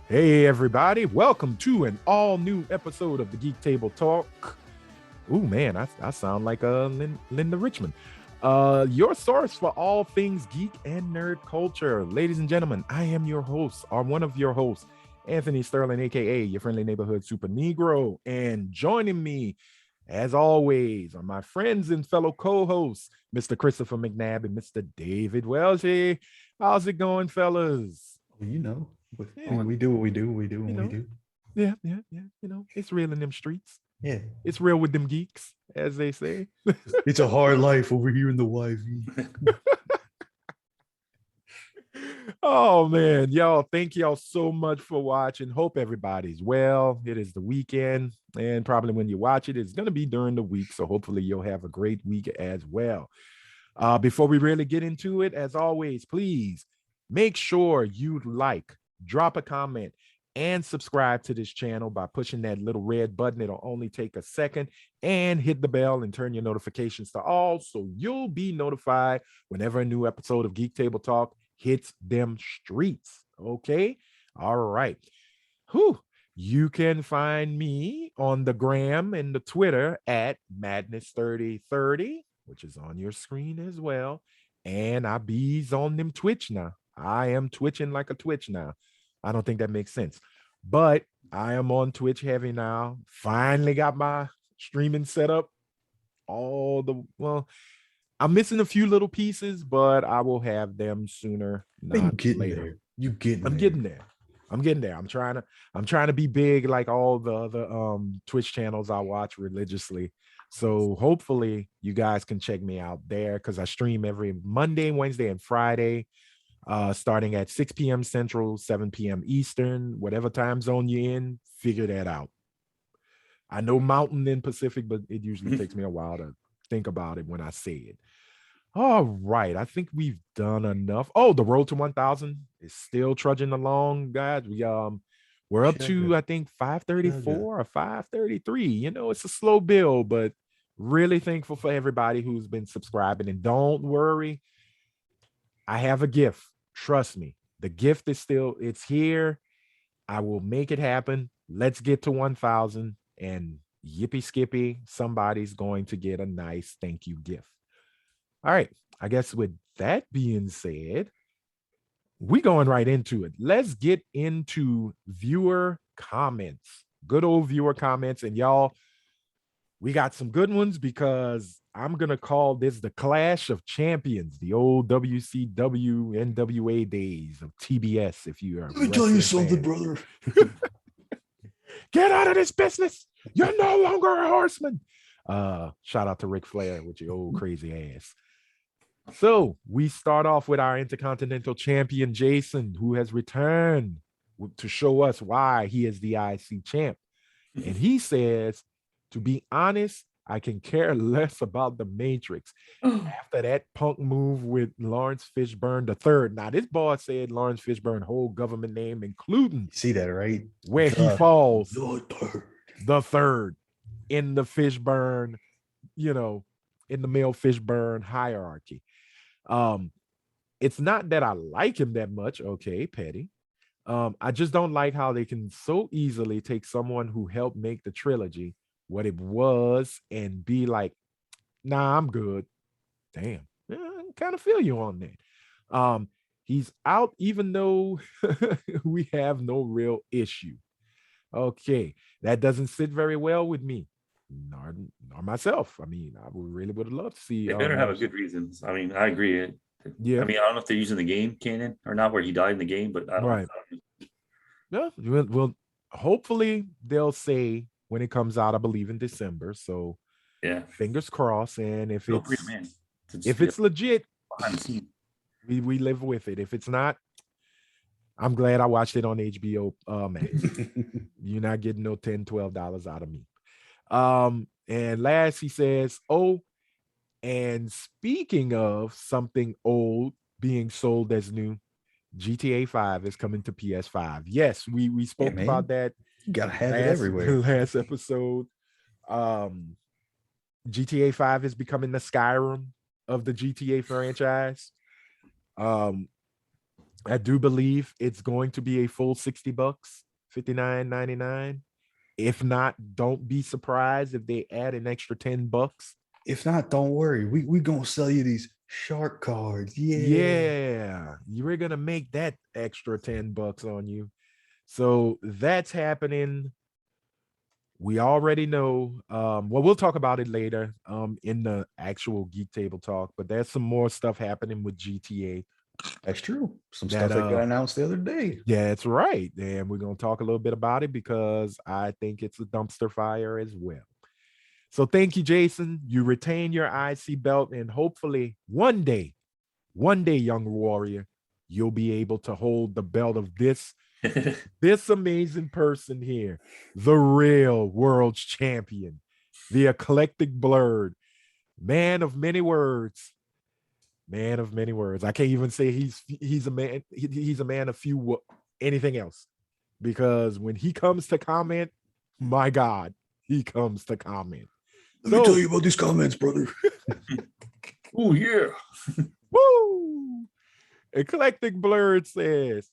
Hey, everybody. Welcome to an all new episode of the Geek Table Talk. Ooh, man, I sound like Linda Richmond. Your source for all things geek and nerd culture. Ladies and gentlemen, I am your host, or one of your hosts, Anthony Sterling, aka your friendly neighborhood super Negro. And joining me, as always, are my friends and fellow co-hosts, Mr. Christopher McNabb and Mr. David Welsh. How's it going, fellas? Well, Yeah, we do what we do. We do you what we know, do. yeah. It's real in them streets. Yeah, It's real with them geeks, as they say. it's a hard life over here in the YV. Oh man, y'all, thank y'all so much for watching. Hope everybody's well. It is the weekend, and probably when you watch it, it's going to be during the week. So hopefully you'll have a great week as well. Before we really get into it, as always, please make sure you like, drop a comment, and subscribe to this channel by pushing that little red button. It'll only take a second, and hit the bell and turn your notifications to all so you'll be notified whenever a new episode of Geek Table Talk hits them streets. Okay. All right. Whew. You can find me on the gram and the Twitter at Madness3030, which is on your screen as well. And I bees on them Twitch now. I am twitching like a Twitch now. I don't think that makes sense, but I am on Twitch heavy now. Finally got my streaming set up. I'm missing a few little pieces, but I will have them sooner, You not getting later. there? You getting I'm there? getting there. I'm getting there. I'm trying to be big like all the other Twitch channels I watch religiously. So hopefully you guys can check me out there because I stream every Monday, Wednesday, and Friday, starting at 6 p.m. Central, 7 p.m. Eastern, whatever time zone you're in, figure that out. I know Mountain and Pacific, but it usually takes me a while to think about it when I say it. All right, I think we've done enough. Oh, the road to 1,000 is still trudging along, guys. We're up to I think 534 or 533. You know, it's a slow build, but really thankful for everybody who's been subscribing. And don't worry, I have a gift. Trust me, the gift is it's here. I will make it happen. Let's get to 1,000 and yippee skippy, somebody's going to get a nice thank you gift. All right. I guess with that being said, we going right into it. Let's get into viewer comments. Good old viewer comments. And y'all, we got some good ones because I'm going to call this the Clash of Champions, the old WCW, NWA days of TBS. If you are, let me tell you something, brother. Get out of this business. You're no longer a horseman. Shout out to Ric Flair with your old crazy ass. So we start off with our Intercontinental Champion, Jason, who has returned to show us why he is the IC champ. And he says, to be honest, I can care less about the Matrix. After that punk move with Lawrence Fishburne III. Now, this boy said Lawrence Fishburne, whole government name, including see that, right? Where he falls. The third in the Fishburne, in the male Fishburne hierarchy. It's not that I like him that much. Okay, petty. I just don't like how they can so easily take someone who helped make the trilogy what it was and be like, nah, I'm good. Damn. Yeah, I kind of feel you on that. He's out even though we have no real issue. Okay, that doesn't sit very well with me, nor myself. I mean, I would have loved to see. They better have a good reasons. I mean, I agree. Yeah. I mean, I don't know if they're using the game canon or not, where he died in the game, but I don't. Right. Yeah. Well, hopefully they'll say when it comes out. I believe in December. So yeah, fingers crossed. And if it's legit, behind the scenes, we live with it. If it's not, I'm glad I watched it on HBO Max. You're not getting no $10, $12 out of me. And last he says, oh, and speaking of something old being sold as new, GTA 5 is coming to PS5. Yes, we spoke about that. You gotta have it everywhere. Last episode. GTA 5 is becoming the Skyrim of the GTA franchise. I do believe it's going to be a full $60, $59.99. If not, don't be surprised if they add an extra $10. If not, don't worry. We gonna sell you these shark cards. Yeah. Yeah, you're gonna make that extra $10 on you. So that's happening. We already know. Well, we'll talk about it later in the actual Geek Table Talk, but there's some more stuff happening with GTA. That's true. Some stuff that got announced the other day. Yeah, that's right. And we're going to talk a little bit about it because I think it's a dumpster fire as well. So thank you, Jason. You retain your IC belt, and hopefully one day, young warrior, you'll be able to hold the belt of this amazing person here, the real world's champion, the eclectic blurred, man of many words. Man of many words. I can't even say he's a man. He's a man of few anything else, because when he comes to comment, my God, he comes to comment. Let me tell you about these comments, brother. Oh yeah. Woo! Eclectic Blurred says,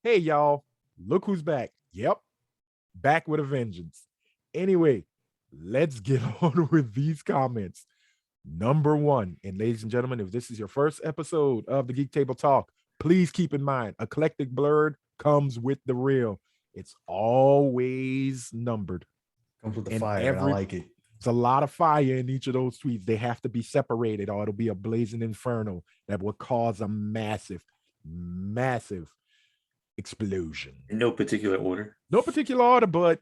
"Hey y'all, look who's back." Yep, back with a vengeance. Anyway, let's get on with these comments. Number one, and ladies and gentlemen, if this is your first episode of the Geek Table Talk, please keep in mind, Eclectic Blurred comes with the real. It's always numbered. Comes with the fire. I like it. It's a lot of fire in each of those tweets. They have to be separated, or it'll be a blazing inferno that will cause a massive, massive explosion. In no particular order. No particular order, but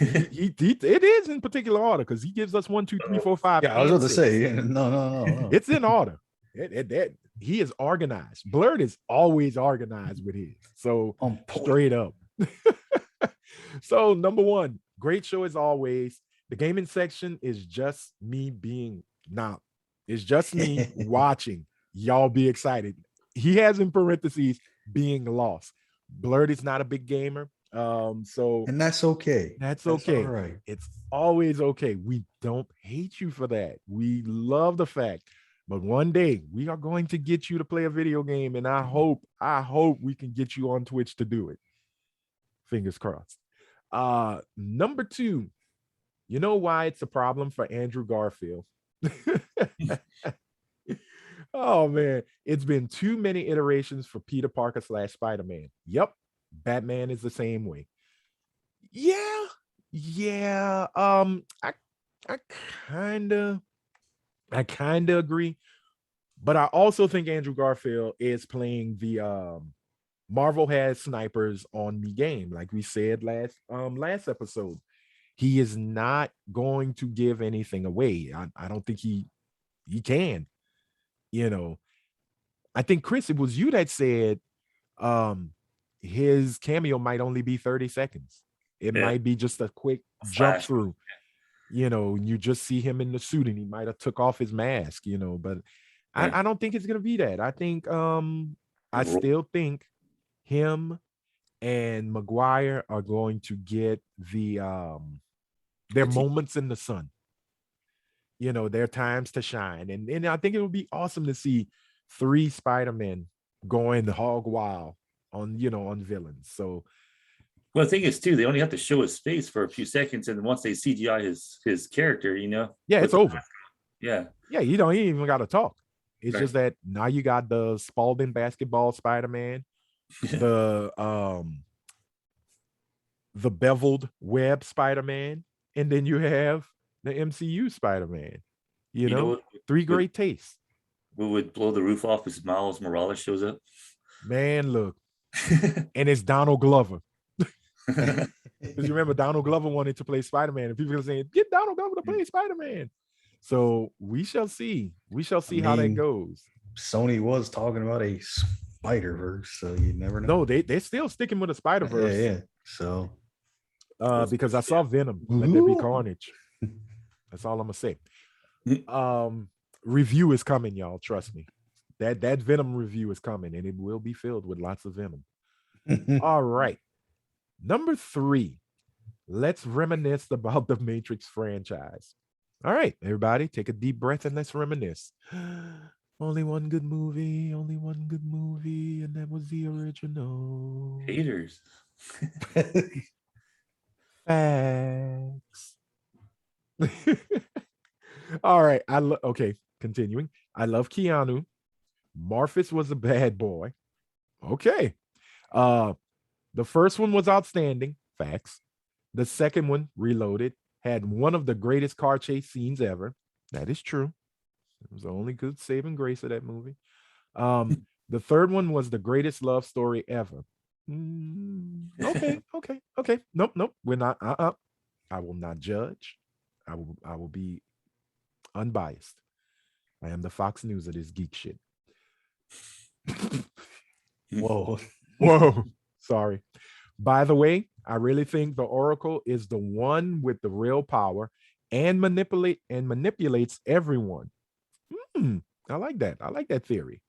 it is in particular order, because he gives us 1, 2, 3, 4, 5. Yeah, I was about to say, no. It's in order. He is organized. Blurred is always organized with his. So straight up. So number one, great show as always. The gaming section is just me it's just me watching. Y'all be excited. He has in parentheses being lost. Blurred is not a big gamer. And that's okay. That's okay. All right. It's always okay. We don't hate you for that. We love the fact. But one day we are going to get you to play a video game, and I hope we can get you on Twitch to do it. Fingers crossed. Number two, you know why it's a problem for Andrew Garfield? Oh man, it's been too many iterations for Peter Parker / Spider-Man. Yep, Batman is the same way. Yeah. I kind of agree, but I also think Andrew Garfield is playing the Marvel has snipers on me game, like we said last episode. He is not going to give anything away. I don't think he can. You know, I think, Chris, it was you that said his cameo might only be 30 seconds. It might be just a quick jump through. You know, you just see him in the suit and he might have took off his mask, but I don't think it's gonna be that. I think I still think him and Maguire are going to get their moments in the sun. Their times to shine. And I think it would be awesome to see 3 Spider-Men going hog wild on villains. So, well, the thing is too, they only have to show his face for a few seconds, and once they CGI his character, yeah, it's over. Yeah, you don't even got to talk. It's just that now you got the Spalding basketball Spider-Man, the beveled web Spider-Man, and then you have the MCU Spider-Man. 3 great tastes. We would blow the roof off as Miles Morales shows up. Man, look. And it's Donald Glover. Because you remember Donald Glover wanted to play Spider-Man, and people are saying, get Donald Glover to play Spider-Man. So we shall see. How that goes. Sony was talking about a Spider-Verse, so you never know. No, they're still sticking with the Spider-Verse. Yeah. So because I saw Venom. Let there be carnage. That's all I'm gonna say. Review is coming, y'all. Trust me. That Venom review is coming, and it will be filled with lots of Venom. All right. Number 3. Let's reminisce about the Matrix franchise. All right, everybody, take a deep breath and let's reminisce. Only one good movie, and that was the original. Haters. Facts. All right. Okay, continuing. I love Keanu. Morpheus was a bad boy. Okay. Uh the first one was outstanding. Facts. The second one, Reloaded, had one of the greatest car chase scenes ever. That is true. It was the only good saving grace of that movie. The third one was the greatest love story ever. Okay. Nope. We're not. I will not judge. I will be unbiased. I am the Fox News of this geek shit. Whoa. Whoa. Sorry. By the way, I really think the Oracle is the one with the real power and manipulates everyone. I like that. I like that theory.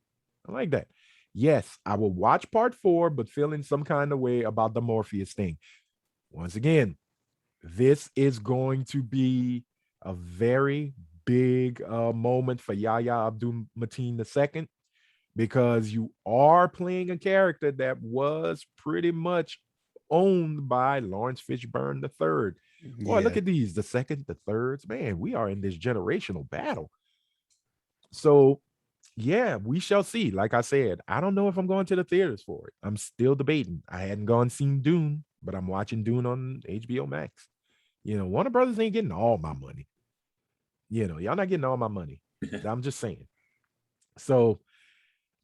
I like that. Yes, I will watch part 4, but feeling some kind of way about the Morpheus thing. Once again, this is going to be a very big moment for Yahya Abdul Mateen II, because you are playing a character that was pretty much owned by Lawrence Fishburne III. Boy, look at these, the second, the thirds. Man, we are in this generational battle. So, yeah, we shall see. Like I said, I don't know if I'm going to the theaters for it. I'm still debating. I hadn't gone seen Dune, but I'm watching Dune on HBO Max. Warner Brothers ain't getting all my money. Y'all not getting all my money. I'm just saying. So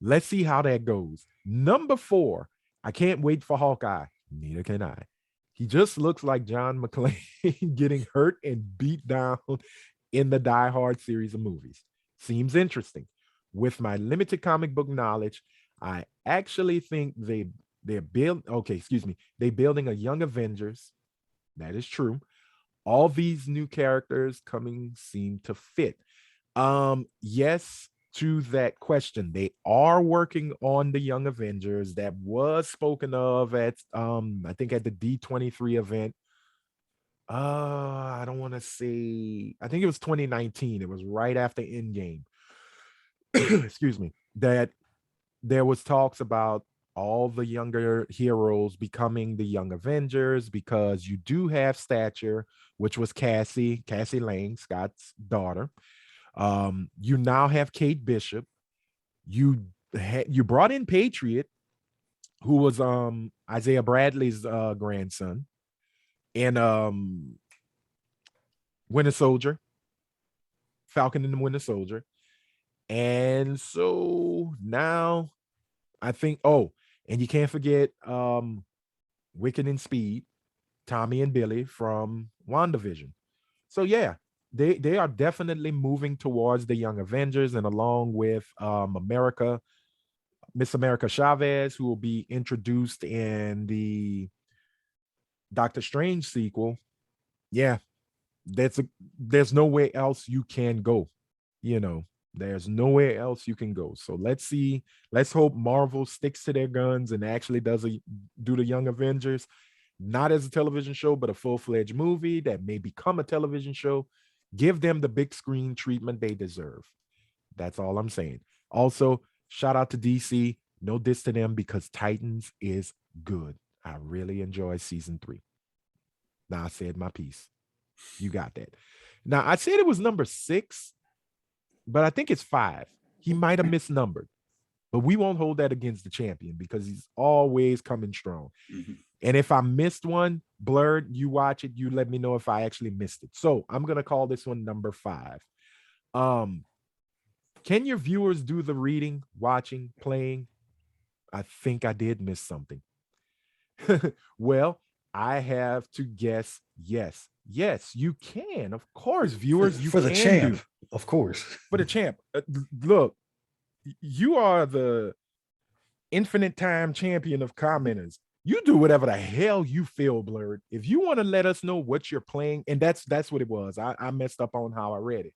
let's see how that goes. Number 4, I can't wait for Hawkeye. Neither can I. He just looks like John McClane getting hurt and beat down in the Die Hard series of movies. Seems interesting. With my limited comic book knowledge, I actually think they're building a Young Avengers. That is true. All these new characters coming seem to fit. Yes, to that question, they are working on the Young Avengers. That was spoken of at I think at the D23 event. I don't want to say, I think it was 2019. It was right after Endgame. Excuse me. That there was talks about all the younger heroes becoming the Young Avengers, because you do have Stature, which was Cassie Lang, Scott's daughter. You now have Kate Bishop. You brought in Patriot, who was Isaiah Bradley's grandson, and Winter Soldier, Falcon and the Winter Soldier. And so now I think, and you can't forget Wicked and Speed, Tommy and Billy from WandaVision. So yeah, they are definitely moving towards the Young Avengers, and along with Miss America Chavez, who will be introduced in the Doctor Strange sequel. Yeah, there's nowhere else you can go. There's nowhere else you can go. So let's see. Let's hope Marvel sticks to their guns and actually do the Young Avengers, not as a television show, but a full-fledged movie that may become a television show. Give them the big screen treatment they deserve. That's all I'm saying. Also, shout out to DC. No diss to them, because Titans is good. I really enjoy season 3. Now I said my piece. You got that. Now I said it was number 6, but I think it's 5. He might have misnumbered, but we won't hold that against the champion, because he's always coming strong. Mm-hmm. And if I missed one, Blurred, you watch it, you let me know if I actually missed it. So I'm going to call this one number 5. Can your viewers do the reading, watching, playing? I think I did miss something. Well, I have to guess yes. Yes, you can. Of course, viewers, you for the can champ, do. of course. For the champ. Look, you are the infinite time champion of commenters. You do whatever the hell you feel, Blurred. If you want to let us know what you're playing, and that's what it was. I messed up on how I read it.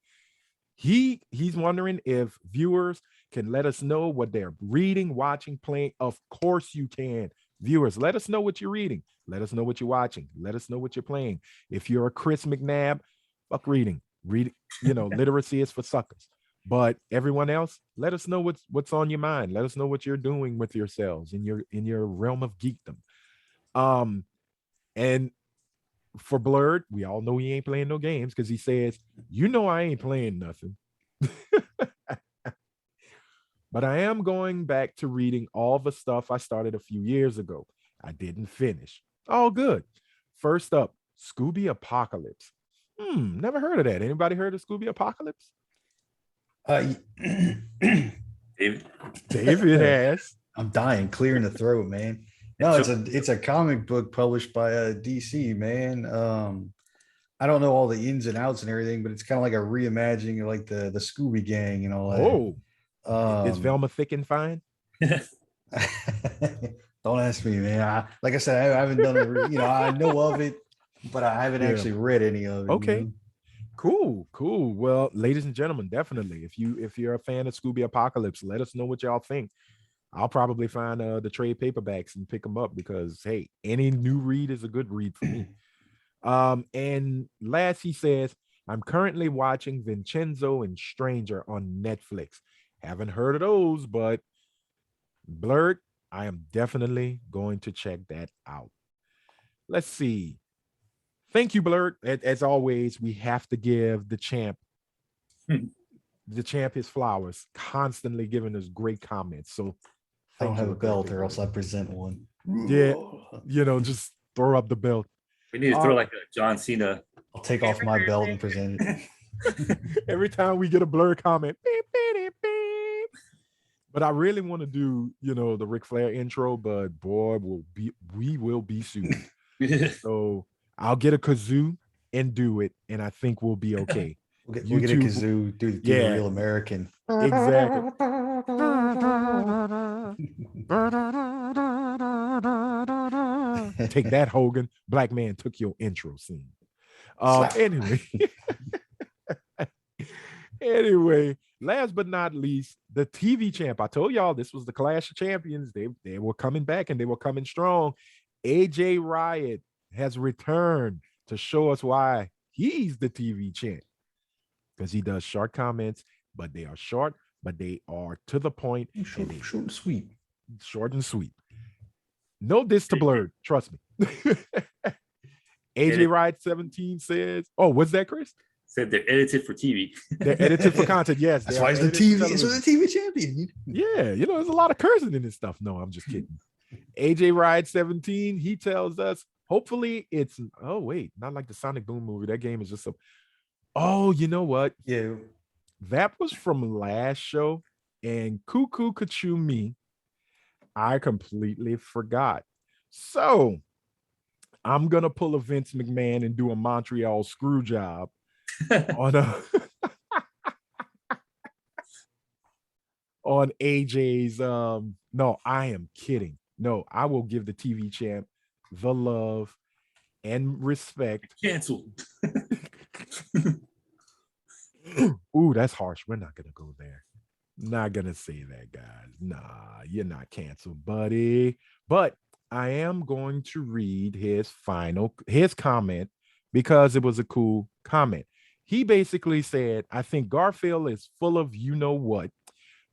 He's wondering if viewers can let us know what they're reading, watching, playing. Of course you can. Viewers, let us know what you're reading. Let us know what you're watching. Let us know what you're playing. If you're a Chris McNabb, fuck reading. Literacy is for suckers. But everyone else, let us know what's on your mind. Let us know what you're doing with yourselves in your realm of geekdom. Um, and for Blurred, we all know he ain't playing no games because he says, I ain't playing nothing. But I am going back to reading all the stuff I started a few years ago. I didn't finish. All good. First up, Scooby Apocalypse. Never heard of that. Anybody heard of Scooby Apocalypse? David. David has. I'm dying, clearing the throat, man. No, it's a comic book published by DC, man. I don't know all the ins and outs and everything, but it's kind of like a reimagining of like the Scooby Gang and all that. Is Velma thick and fine? Don't ask me, man. Like I said, I haven't done it. I know of it, but I haven't actually read any of it. Okay. Cool. Well, ladies and gentlemen, definitely. If you're a fan of Scooby Apocalypse, let us know what y'all think. I'll probably find the trade paperbacks and pick them up because hey, any new read is a good read for me. And last he says, I'm currently watching Vincenzo and Stranger on Netflix. Haven't heard of those, but Blurred, I am definitely going to check that out. Let's see. Thank you, Blurred. As always, we have to give the champ his flowers, constantly giving us great comments. So I don't have a belt or else I present one. Yeah, just throw up the belt. We need to throw like a John Cena. I'll take off my belt and present it. Every time we get a Blurred comment, beep, beep, beep. But I really want to do, the Ric Flair intro, but boy, we will be soon. So I'll get a kazoo and do it, and I think we'll be okay. We'll get a kazoo, do the real American. Exactly. Take that, Hogan. Black man took your intro scene. Anyway, last but not least, the TV champ. I told y'all this was the Clash of Champions. They were coming back and they were coming strong. AJ Riot has returned to show us why he's the TV champ. Because he does short comments, but they are short, but they are to the point. Short and sweet. Short and sweet. No diss to Blurred. Trust me. AJ Riot 17 says, what's that, Chris? Said they're edited for TV. They're edited for content. Yes. That's why it's the TV. It's the TV champion. Yeah. There's a lot of cursing in this stuff. No, I'm just kidding. AJ Riot 17, he tells us, hopefully it's, not like the Sonic Boom movie. That game is just so. Oh, you know what? Yeah. That was from last show. And cuckoo kachu me, I completely forgot. So I'm going to pull a Vince McMahon and do a Montreal screw job on on AJ's. No, I am kidding. No, I will give the TV champ the love and respect. Canceled. Ooh, that's harsh. We're not gonna go there. Not gonna say that, guys. Nah, you're not canceled, buddy. But I am going to read his comment because it was a cool comment. He basically said, I think Garfield is full of you know what.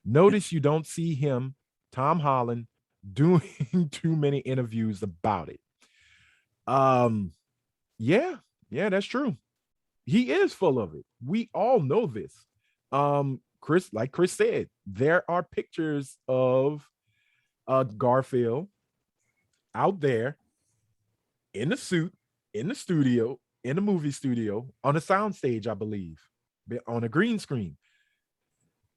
Notice you don't see him, Tom Holland, doing too many interviews about it. Yeah, that's true. He is full of it. We all know this. Chris, like Chris said, there are pictures of Garfield out there in the suit, in the studio, in the movie studio, on a soundstage, I believe, on a green screen.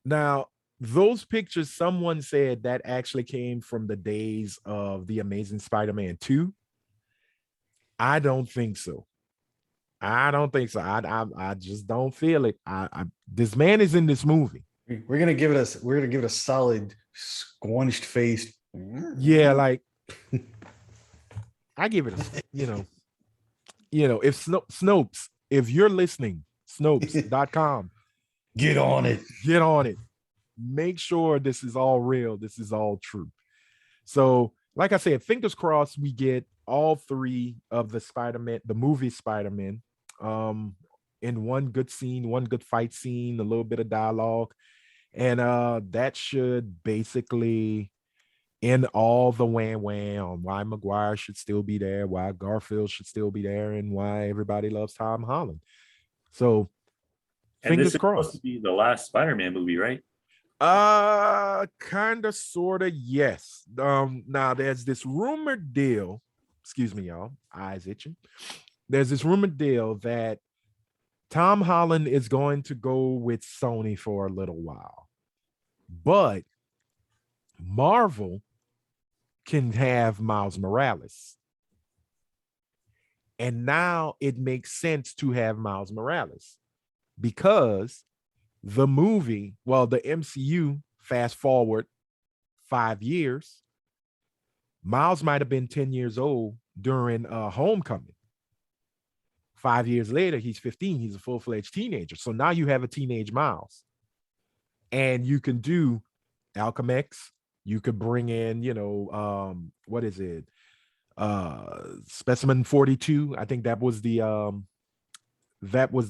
Now, those pictures, someone said that actually came from the days of The Amazing Spider-Man 2. I don't think so. I just don't feel it. This man is in this movie. We're gonna give it a solid squunched face. Yeah, like I give it a, if Snopes, if you're listening, Snopes.com, get on it. Make sure this is all real. This is all true. So, like I said, fingers crossed we get all three of the Spider-Man, the movie Spider-Man, in one good scene, one good fight scene, a little bit of dialogue. And that should basically end all the wham on why Maguire should still be there, why Garfield should still be there, and why everybody loves Tom Holland. So And this fingers is supposed crossed. to be the last Spider-Man movie, right? Kind of, sort of, yes. Now there's this rumored deal. Excuse me, y'all. Eyes itching. There's this rumored deal that Tom Holland is going to go with Sony for a little while, but Marvel can have Miles Morales. And now it makes sense to have Miles Morales because the movie, well, the MCU, fast forward 5 years, Miles might have been 10 years old during Homecoming. 5 years later, he's 15. He's a full-fledged teenager. So now you have a teenage Miles. And you can do Alchemax. You could bring in, what is it? Specimen 42. I think that was the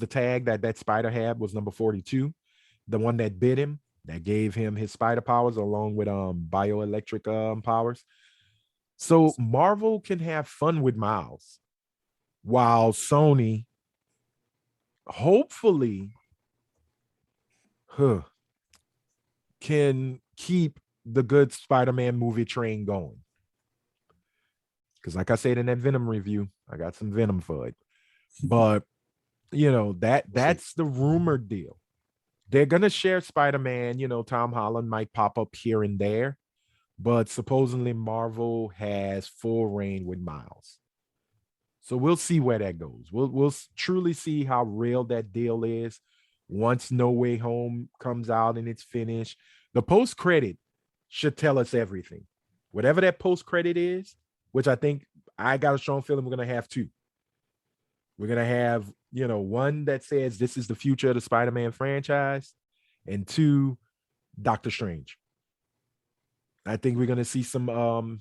tag that Spider had, was number 42. The one that bit him, that gave him his spider powers along with bioelectric powers. So Marvel can have fun with Miles, while Sony hopefully can keep the good Spider-Man movie train going. Because like I said in that Venom review, I got some Venom for it. But that's the rumored deal. They're gonna share Spider-Man. Tom Holland might pop up here and there, but supposedly Marvel has full reign with Miles. So we'll see where that goes. We'll truly see how real that deal is once No Way Home comes out and it's finished. The post-credit should tell us everything. Whatever that post-credit is, which I think I got a strong feeling we're going to have two. We're going to have, one that says this is the future of the Spider-Man franchise, and two, Doctor Strange. I think we're going to see some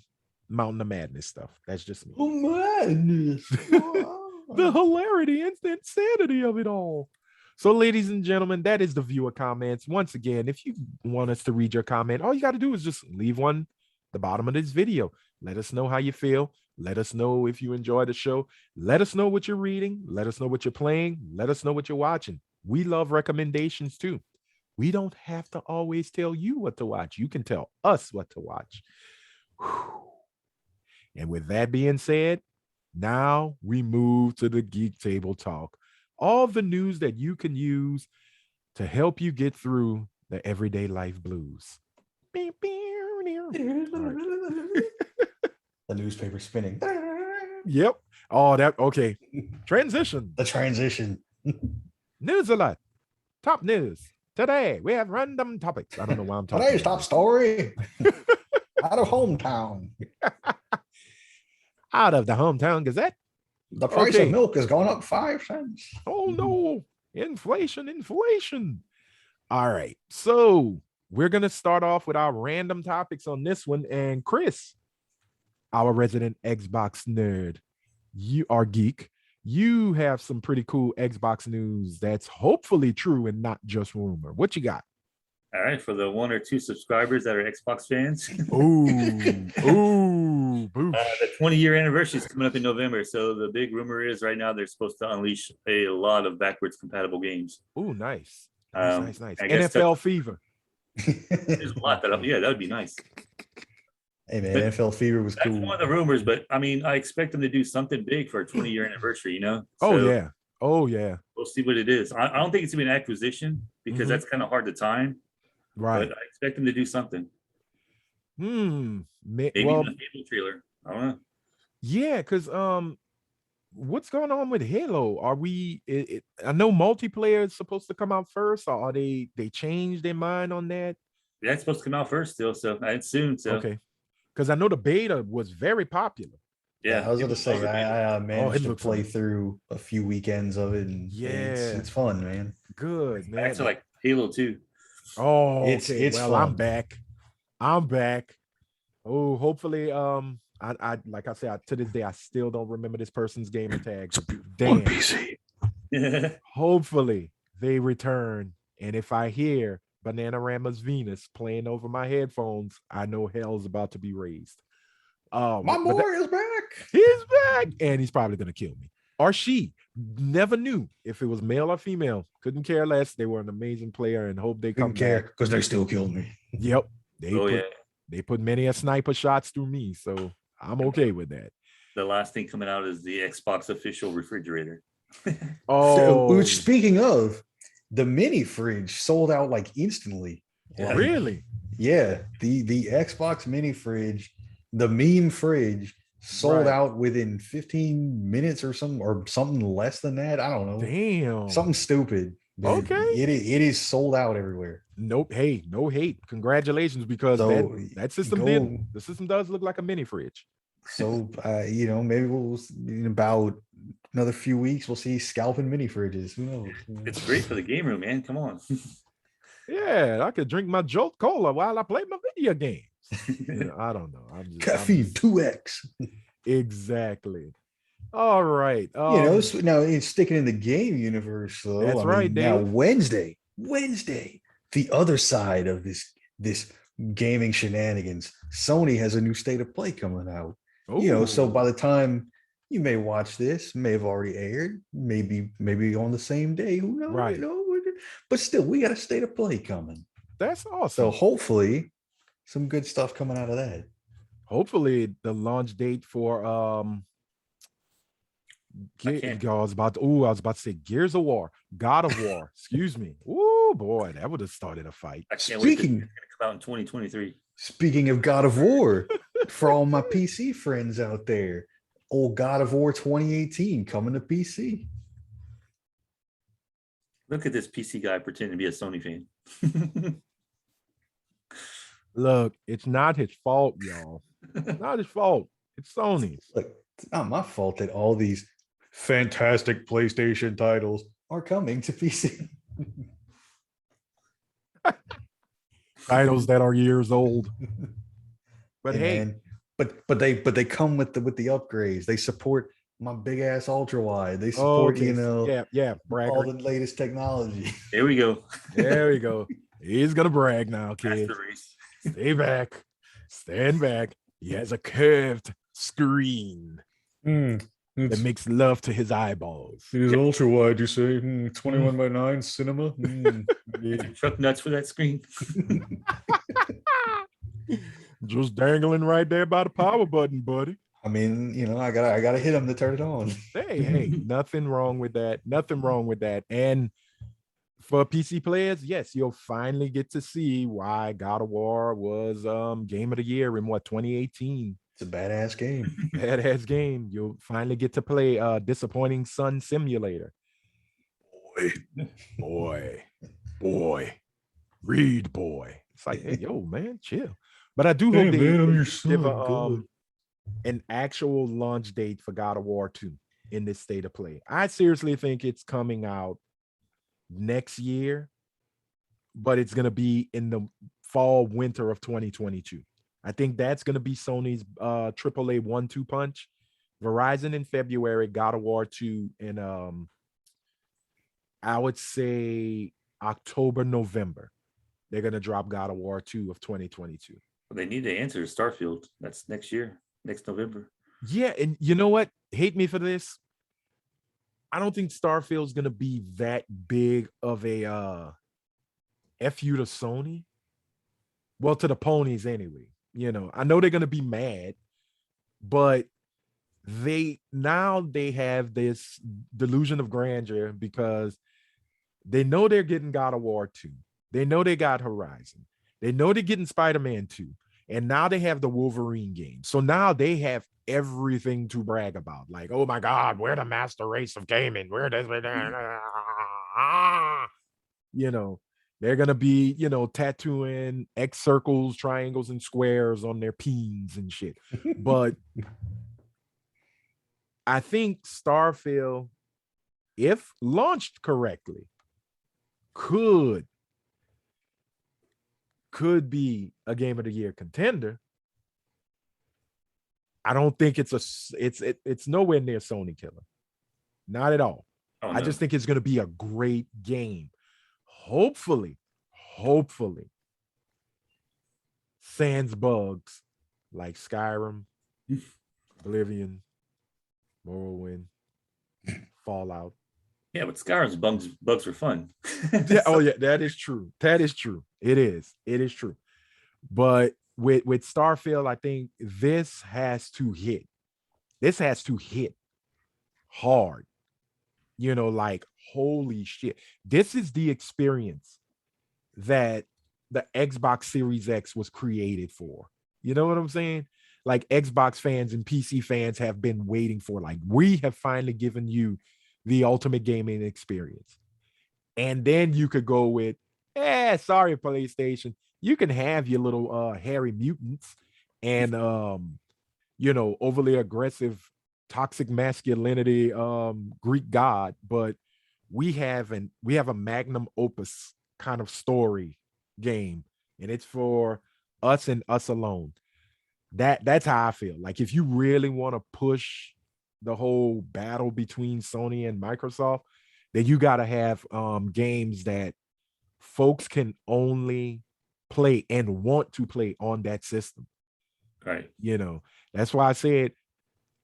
Mountain of Madness stuff. That's just me. Oh, madness. The hilarity and the insanity of it all. So, ladies and gentlemen, that is the viewer comments. Once again, if you want us to read your comment, all you got to do is just leave one at the bottom of this video. Let us know how you feel. Let us know if you enjoy the show. Let us know what you're reading. Let us know what you're playing. Let us know what you're watching. We love recommendations too. We don't have to always tell you what to watch. You can tell us what to watch. Whew. And with that being said, now we move to the Geek Table Talk. All the news that you can use to help you get through the everyday life blues. The newspaper spinning. Yep. Oh, okay. Transition. The transition. News alert. Top news. Today, we have random topics. I don't know why I'm talking. Today's top story. Out of hometown. Out of the Hometown Gazette. The price of milk has gone up 5 cents. Oh, no. Inflation. All right. So we're going to start off with our random topics on this one. And Chris, our resident Xbox nerd, you are geek. You have some pretty cool Xbox news that's hopefully true and not just rumor. What you got? All right, for the 1 or 2 subscribers that are Xbox fans. Ooh, the 20-year anniversary is coming up in November. So the big rumor is right now they're supposed to unleash a lot of backwards compatible games. Ooh, nice. Nice. NFL Fever. There's a lot that would be nice. Hey man, NFL Fever was cool. That's one of the rumors, but I mean, I expect them to do something big for a 20-year anniversary, So, oh yeah. We'll see what it is. I don't think it's gonna be an acquisition because that's kind of hard to time. Right. But I expect them to do something. Maybe Well, the Halo trailer. I don't know. Yeah, because what's going on with Halo? Are we? I know multiplayer is supposed to come out first, or are they changed their mind on that? Yeah, it's supposed to come out first still, so it's soon. So okay, because I know the beta was very popular. Yeah, I was gonna say I managed to play fun. through a few weekends of it, and it's fun, man. Good, man. Back to like Halo 2. Oh, it's well, fun. I'm back. Oh, hopefully, I like I said, to this day, I still don't remember this person's gamer tag. Damn. On PC. Hopefully they return. And if I hear Bananarama's Venus playing over my headphones, I know hell's about to be raised. My boy is back. He's back, and he's probably gonna kill me. Or she. Never knew if it was male or female. Couldn't care less. They were an amazing player, and hope they come Couldn't care back. because they still killed me. Yep. They Oh put yeah. they put many a sniper shots through me, so I'm okay with that. The last thing coming out is the Xbox official refrigerator. Oh, Which, speaking of, the mini fridge sold out like instantly. Yeah. really? Yeah, the Xbox mini fridge, the meme fridge sold Right. out within 15 minutes or something less than that. I don't know. Damn. Something stupid. But Okay. It is sold out everywhere. Nope. Hey, no hate. Congratulations, because So that system the system does look like a mini fridge. So maybe we'll in about another few weeks we'll see scalping mini fridges. Who knows? It's great for the game room, man. Come on. Yeah, I could drink my Jolt Cola while I play my video games. I don't know. Caffeine 2x. Exactly. All right. So now it's sticking in the game universe. So That's right, now Dave. Wednesday, the other side of this gaming shenanigans. Sony has a new state of play coming out. So by the time you may watch this, may have already aired, maybe on the same day. Who knows? Right. But still, we got a state of play coming. That's awesome. So hopefully, some good stuff coming out of that. Hopefully, the launch date for I was about to say Gears of War, God of War. Excuse me. Oh boy, that would have started a fight. I can't wait. It's going to come out in 2023. Speaking of God of War, for all my PC friends out there, old God of War 2018 coming to PC. Look at this PC guy pretending to be a Sony fan. Look, it's not his fault, y'all. It's not his fault. It's Sony's. Look, it's not my fault that all these fantastic PlayStation titles are coming to PC. Titles that are years old. But hey, man, but they come with the upgrades. They support my big ass ultra wide. They support bragger. all the latest technology. There we go. There we go. He's gonna brag now, kid. Stay back. Stand back. He has a curved screen that makes love to his eyeballs. It is ultra wide, you say? 21 by 9 cinema. Truck nuts for that screen. Just dangling right there by the power button, buddy. I mean, I gotta hit him to turn it on. Hey, nothing wrong with that. Nothing wrong with that. And for PC players, yes, you'll finally get to see why God of War was game of the year in 2018. It's a badass game. Badass game. You'll finally get to play Disappointing Son Simulator. Boy. Read, boy. It's like, hey, yo, man, chill. But I do hope they give an actual launch date for God of War 2 in this state of play. I seriously think it's coming out next year, but it's going to be in the fall, winter of 2022. I think that's going to be Sony's AAA 1-2 punch. Verizon in February, God of War 2 in I would say October, November. They're going to drop God of War 2 of 2022. Well, they need to answer Starfield. That's next year, next November. Yeah, and you know what? Hate me for this. I don't think Starfield's going to be that big of a FU to Sony. Well, to the ponies anyway. I know they're going to be mad, but they have this delusion of grandeur because they know they're getting God of War 2. They know they got Horizon. They know they're getting Spider-Man 2. And now they have the Wolverine game. So now they have everything to brag about. Like, oh my God, we're the master race of gaming. We're this. They're going to be, tattooing X circles, triangles, and squares on their peens and shit. But I think Starfield, if launched correctly, could be a game of the year contender. I don't think it's nowhere near Sony killer. Not at all. Oh, I no. just think it's going to be a great game. Hopefully, sans bugs like Skyrim, Oblivion, Morrowind, Fallout. Yeah, but Skyrim's bugs were fun. Yeah, oh yeah, that is true. That is true. It is. It is true. But with Starfield, I think this has to hit. This has to hit hard. Like holy shit. This is the experience that the Xbox Series X was created for. You know what I'm saying? Like Xbox fans and PC fans have been waiting for. Like we have finally given you the ultimate gaming experience. And then you could go with, sorry, PlayStation. You can have your little hairy mutants and overly aggressive, toxic masculinity Greek god, but we have a magnum opus kind of story game, and it's for us and us alone. That's how I feel. Like if you really want to push the whole battle between Sony and Microsoft, then you got to have games that folks can only play and want to play on that system. Right. That's why I said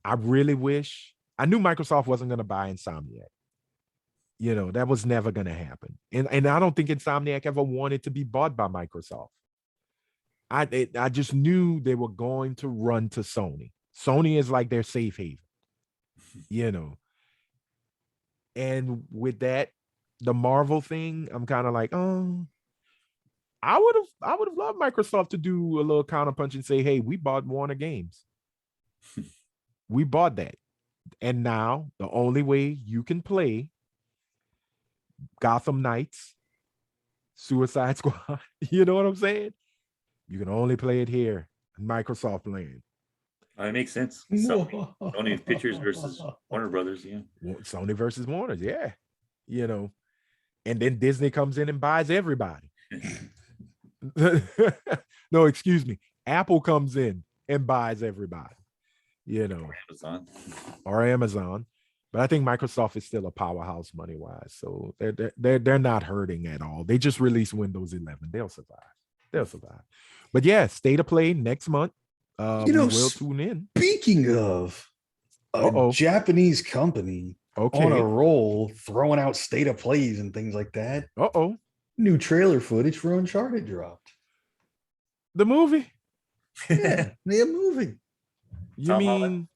I really wish. I knew Microsoft wasn't going to buy Insomniac. That was never going to happen. And I don't think Insomniac ever wanted to be bought by Microsoft. I just knew they were going to run to Sony. Sony is like their safe haven, And with that, the Marvel thing, I'm kind of like, oh, I would have loved Microsoft to do a little counterpunch and say, hey, we bought Warner Games. We bought that. And now the only way you can play Gotham Knights, Suicide Squad, you know what I'm saying? You can only play it here in Microsoft land. It makes sense. Sony Pictures versus Warner Brothers, yeah. Sony versus Warner, yeah. And then Disney comes in and buys everybody. No, excuse me. Apple comes in and buys everybody. Or Amazon. But I think Microsoft is still a powerhouse money-wise. So they're not hurting at all. They just released Windows 11. They'll survive. But yeah, State of Play next month. We will tune in. Speaking of a Japanese company on a roll, throwing out State of Plays and things like that. New trailer footage for Uncharted dropped. The movie? Yeah, the movie. You mean?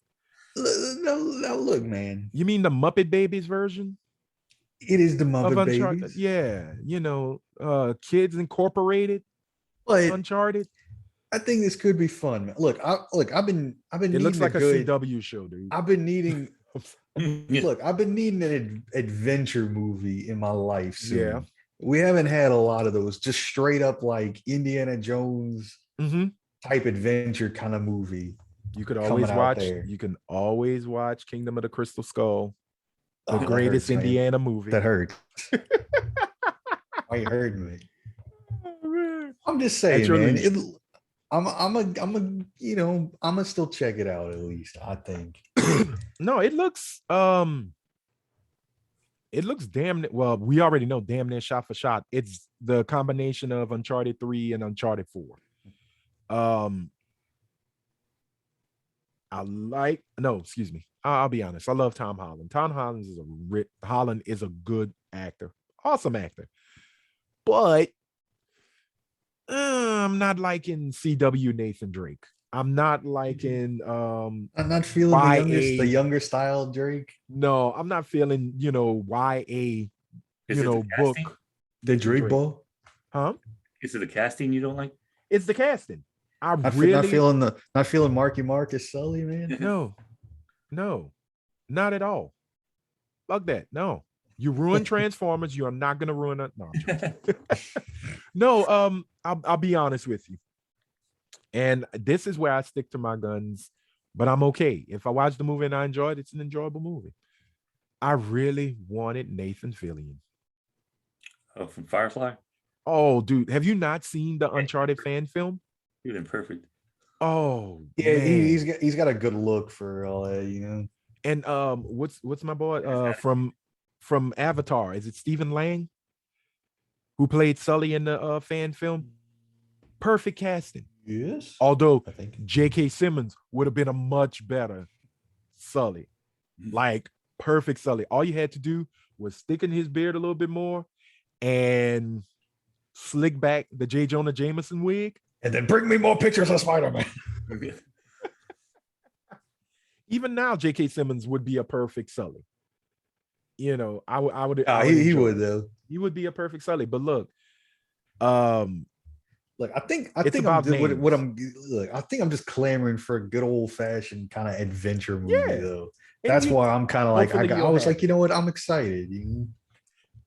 No, look, man. You mean the Muppet Babies version? It is the Muppet Babies. Yeah, Kids Incorporated. But Uncharted. I think this could be fun, man. Look, I've been. It looks like a CW show, dude. I've been needing. Look, I've been needing an adventure movie in my life. Soon. Yeah, we haven't had a lot of those. Just straight up like Indiana Jones type adventure kind of movie. You could always watch. You can always watch Kingdom of the Crystal Skull, the greatest hurts, Indiana movie. That hurt. Why you hurting me? I'm just saying, man. I'm gonna still check it out at least. I think. No, it looks damn. Well, we already know damn near shot for shot. It's the combination of Uncharted 3 and Uncharted 4. I'll be honest. I love Tom Holland. Tom Holland is a good actor, awesome actor. But I'm not liking CW Nathan Drake. I'm not liking I'm not feeling the younger style Drake. No, I'm not feeling, YA, book. The Drake ball? Huh? Is it the casting you don't like? It's the casting. I'm not feeling Marky Mark as Sully, man. No, not at all. Fuck that. No. You ruin Transformers. You are not gonna ruin it. No, I'll be honest with you. And this is where I stick to my guns, but I'm okay. If I watch the movie and I enjoy it, it's an enjoyable movie. I really wanted Nathan Fillion. Oh, from Firefly? Oh, dude, have you not seen the Uncharted fan film? He's been perfect. Oh, yeah, he's got a good look for all that, And what's my boy from from Avatar. Is it Stephen Lang who played Sully in the fan film? Perfect casting. Yes. Although I think. J.K. Simmons would have been a much better Sully. Like perfect Sully. All you had to do was stick in his beard a little bit more and slick back the J. Jonah Jameson wig. And then bring me more pictures of Spider-Man. Even now, J.K. Simmons would be a perfect Sully. You know, I would. He would though. He would be a perfect Sully. But look, look, I think I'm just clamoring for a good old fashioned kind of adventure movie though. That's why I'm kind of like I was like, you know what, I'm excited.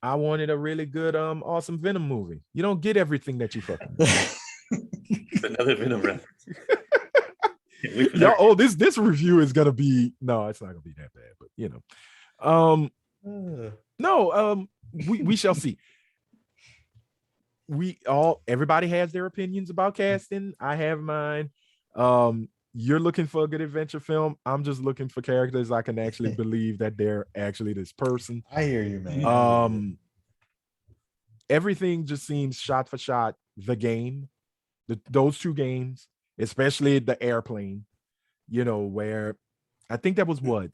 I wanted a really good awesome Venom movie. You don't get everything that you fucking another Venom reference. This review is gonna be it's not gonna be that bad, but you know. We shall see. Everybody has their opinions about casting. I have mine. You're looking for a good adventure film. I'm just looking for characters I can actually believe that they're actually this person. I hear you, man. Everything just seems shot for shot the game. Those two games, especially the airplane, you know, where I think that was what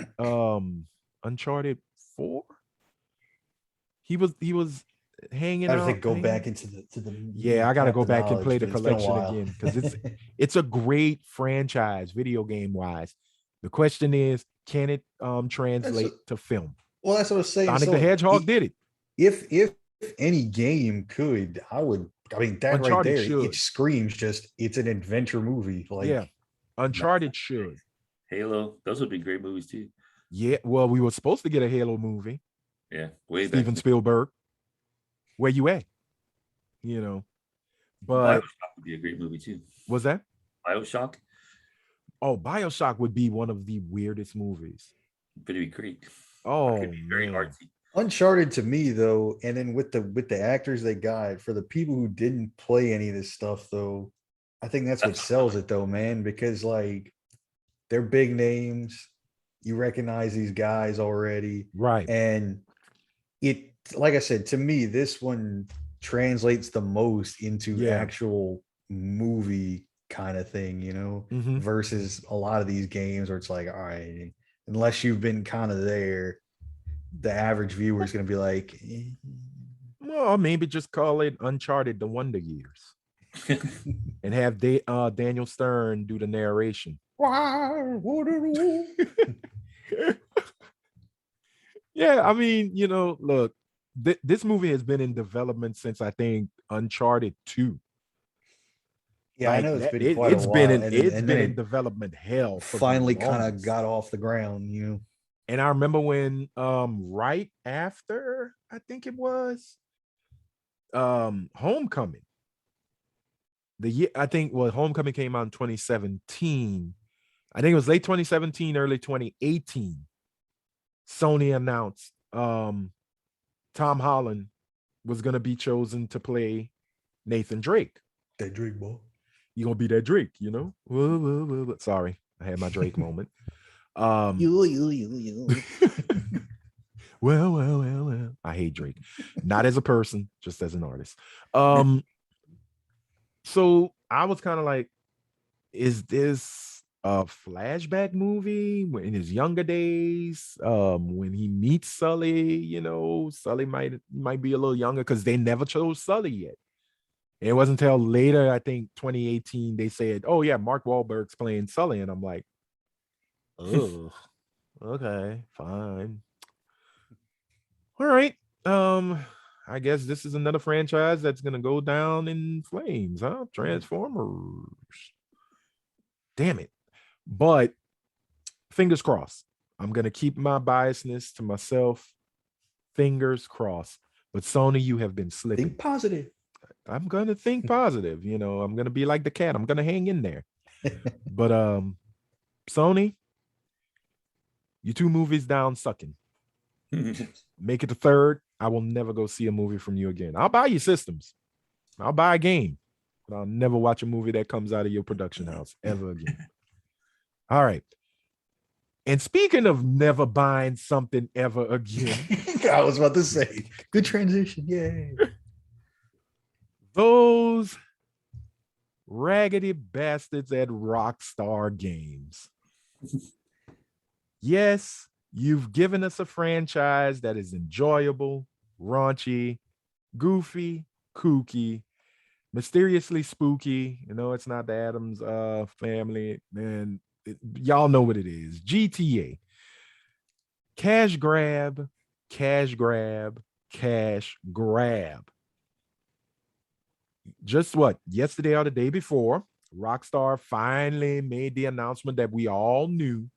Uncharted 4. He was hanging out. I go back into the I gotta go back and play the collection again because it's a great franchise video game wise. The question is, can it translate to film? Well, that's what I was saying. Sonic the Hedgehog did it. If any game could, that Uncharted right there, it screams it's an adventure movie. Like Uncharted should. Halo, those would be great movies too. Yeah, well, we were supposed to get a Halo movie. Yeah, way back. Steven Spielberg. Where you at? You know, but BioShock would be a great movie too. Was that BioShock? Oh, BioShock would be one of the weirdest movies. Pretty great. Oh, very artsy. Uncharted to me though, and then with the actors they got, for the people who didn't play any of this stuff though, I think that's what sells it though, man, because like they're big names. You recognize these guys already. Right. And it, like I said, to me, this one translates the most into actual movie kind of thing, you know, versus a lot of these games where it's like, all right, unless you've been kind of there, the average viewer is going to be like, well, maybe just call it Uncharted: The Wonder Years and have Daniel Stern do the narration. Yeah, I mean, you know, look, this movie has been in development since I think Uncharted 2. Yeah, like, I know it's been quite a while. It's been in development hell. Finally kind of got off the ground, you know. And I remember when right after, I think it was Homecoming. Homecoming came out in 2017. I think it was late 2017, early 2018. Sony announced Tom Holland was going to be chosen to play Nathan Drake. That Drake boy. You gonna be that Drake, you know? Sorry, I had my Drake moment. Well. I hate Drake. Not as a person, just as an artist. So I was kind of like, is this a flashback movie in his younger days? When he meets Sully, you know, Sully might be a little younger because they never chose Sully yet. It wasn't until later, I think 2018, they said, oh yeah, Mark Wahlberg's playing Sully. And I'm like, oh, okay, fine. All right. I guess this is another franchise that's gonna go down in flames, huh? Transformers. Damn it. But fingers crossed. I'm gonna keep my biasness to myself. Fingers crossed. But Sony, you have been slipping. Think positive. I'm gonna think positive, you know. I'm gonna be like the cat. I'm gonna hang in there. But Sony, you 2 movies down sucking. Make it the 3rd. I will never go see a movie from you again. I'll buy you systems. I'll buy a game, but I'll never watch a movie that comes out of your production house ever again. All right. And speaking of never buying something ever again, I was about to say, good transition. Yay. those raggedy bastards at Rockstar Games. Yes, you've given us a franchise that is enjoyable, raunchy, goofy, kooky, mysteriously spooky. You know, it's not the Addams family. And y'all know what it is. GTA. Cash grab, cash grab, cash grab. Just what? Yesterday or the day before, Rockstar finally made the announcement that we all knew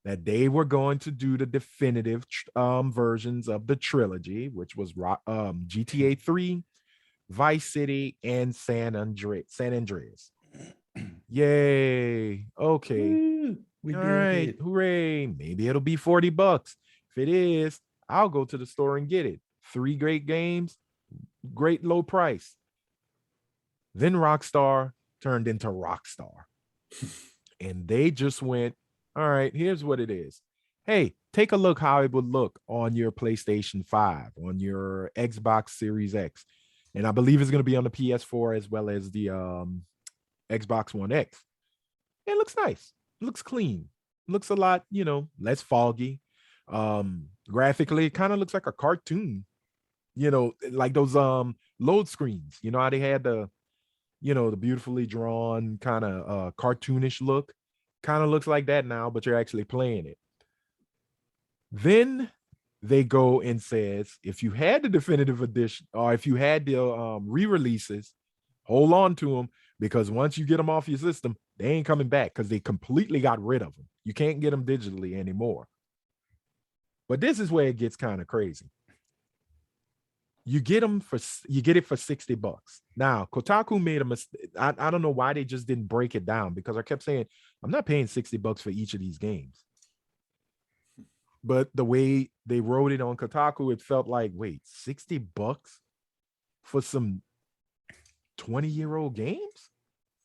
that they were going to do the definitive versions of the trilogy, which was GTA 3, Vice City, and San Andreas. Yay. Okay. Woo, we All did right. it. Hooray. Maybe it'll be $40. If it is, I'll go to the store and get it. 3 great games, great low price. Then Rockstar turned into Rockstar. And they just went, all right, here's what it is. Hey, take a look how it would look on your PlayStation 5, on your Xbox Series X. And I believe it's going to be on the PS4 as well as the Xbox One X. It looks nice. It looks clean. It looks a lot, less foggy. Graphically, it kind of looks like a cartoon, like those load screens. You know how they had the beautifully drawn kind of cartoonish look. Kind of looks like that now, but you're actually playing it. Then they go and says, if you had the definitive edition or if you had the re-releases, hold on to them, because once you get them off your system, they ain't coming back because they completely got rid of them. You can't get them digitally anymore. But this is where it gets kind of crazy. You get it for $60. Now, Kotaku made a mistake. I don't know why they just didn't break it down, because I kept saying, I'm not paying $60 for each of these games. But the way they wrote it on Kotaku, it felt like, wait, $60 for some 20-year-old games?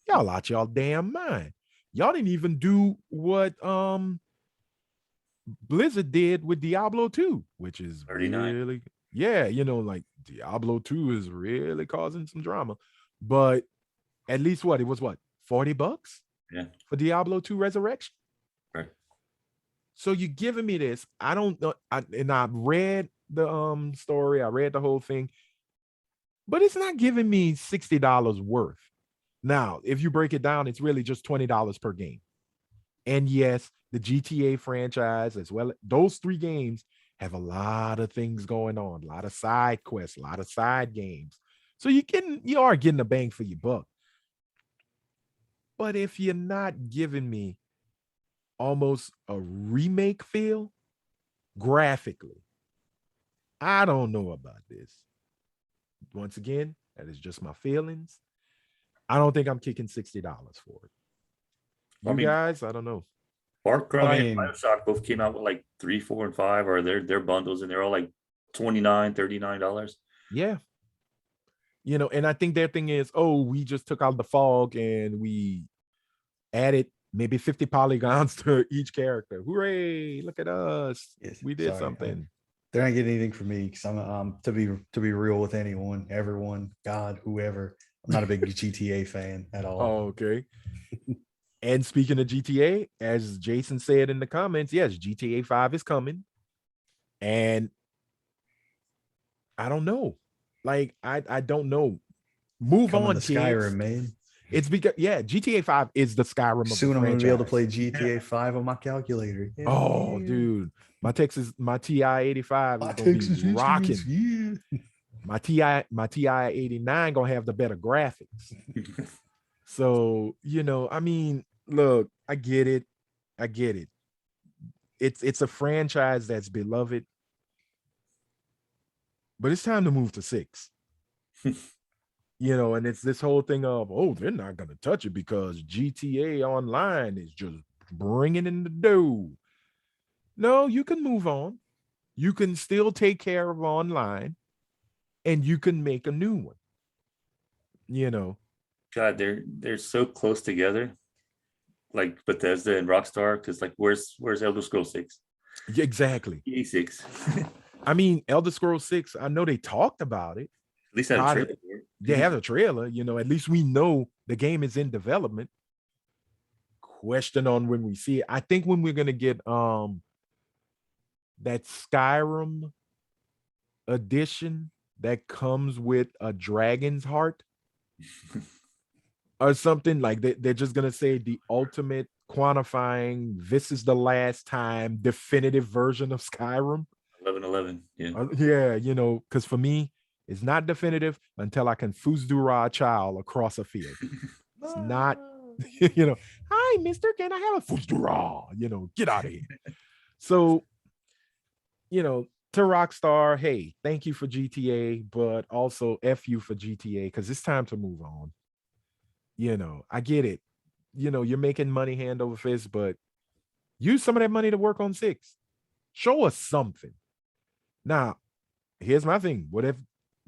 Y'all out y'all damn mind. Y'all didn't even do what Blizzard did with Diablo 2, which is 39. really, yeah, like Diablo 2 is really causing some drama. But at least it was $40? Yeah. For Diablo 2 Resurrection? Right. So you're giving me this. I don't know. I read the story, I read the whole thing, but it's not giving me $60 worth. Now, if you break it down, it's really just $20 per game. And yes, the GTA franchise, as well, those 3 games have a lot of things going on, a lot of side quests, a lot of side games. So you are getting a bang for your buck. But if you're not giving me almost a remake feel graphically, I don't know about this. Once again, that is just my feelings. I don't think I'm kicking $60 for it. Guys, I don't know. Far Cry and Bioshock both came out with like 3, 4, and 5, or their bundles, and they're all like $29, $39. Yeah. And I think their thing is, we just took out the fog and we added maybe 50 polygons to each character. Hooray! Look at us. Yes, we did something. They're not getting anything from me because I'm to be real with everyone, God, whoever. I'm not a big GTA fan at all. Oh, okay. And speaking of GTA, as Jason said in the comments, yes, GTA 5 is coming. And I don't know. Like, I don't know. Move on, to Skyrim, man. It's because, GTA 5 is the Skyrim of soon. I'm going to be able to play GTA 5 on my calculator. Yeah. Oh, dude. My TI 85 is going to be rocking. Yeah. My TI 89 going to have the better graphics. So, I mean, look, I get it. It's a franchise that's beloved. But it's time to move to 6. And it's this whole thing of, they're not going to touch it because GTA Online is just bringing in the dough. No, you can move on. You can still take care of online, and you can make a new one. God, they're so close together. like Bethesda and Rockstar, because like where's Elder Scrolls 6? Yeah, exactly. EA 6. I mean, Elder Scrolls 6, I know they talked about it. At least I had a Probably, trailer for it. they have a trailer, you know, at least we know the game is in development. Question on when we see it. I think when we're gonna get that Skyrim edition that comes with a dragon's heart or something, like they're just gonna say the ultimate quantifying, this is the last time definitive version of Skyrim. 11/11. Yeah. Yeah, you know, because for me, it's not definitive until I can Fuzdura a child across a field. It's not, you know, hi, mister, can I have a Fuzdura? You know, get out of here. So, you know, to Rockstar, hey, thank you for GTA, but also F you for GTA, because it's time to move on. You know, I get it. You know, you're making money hand over fist, but use some of that money to work on 6. Show us something. Now, here's my thing. What if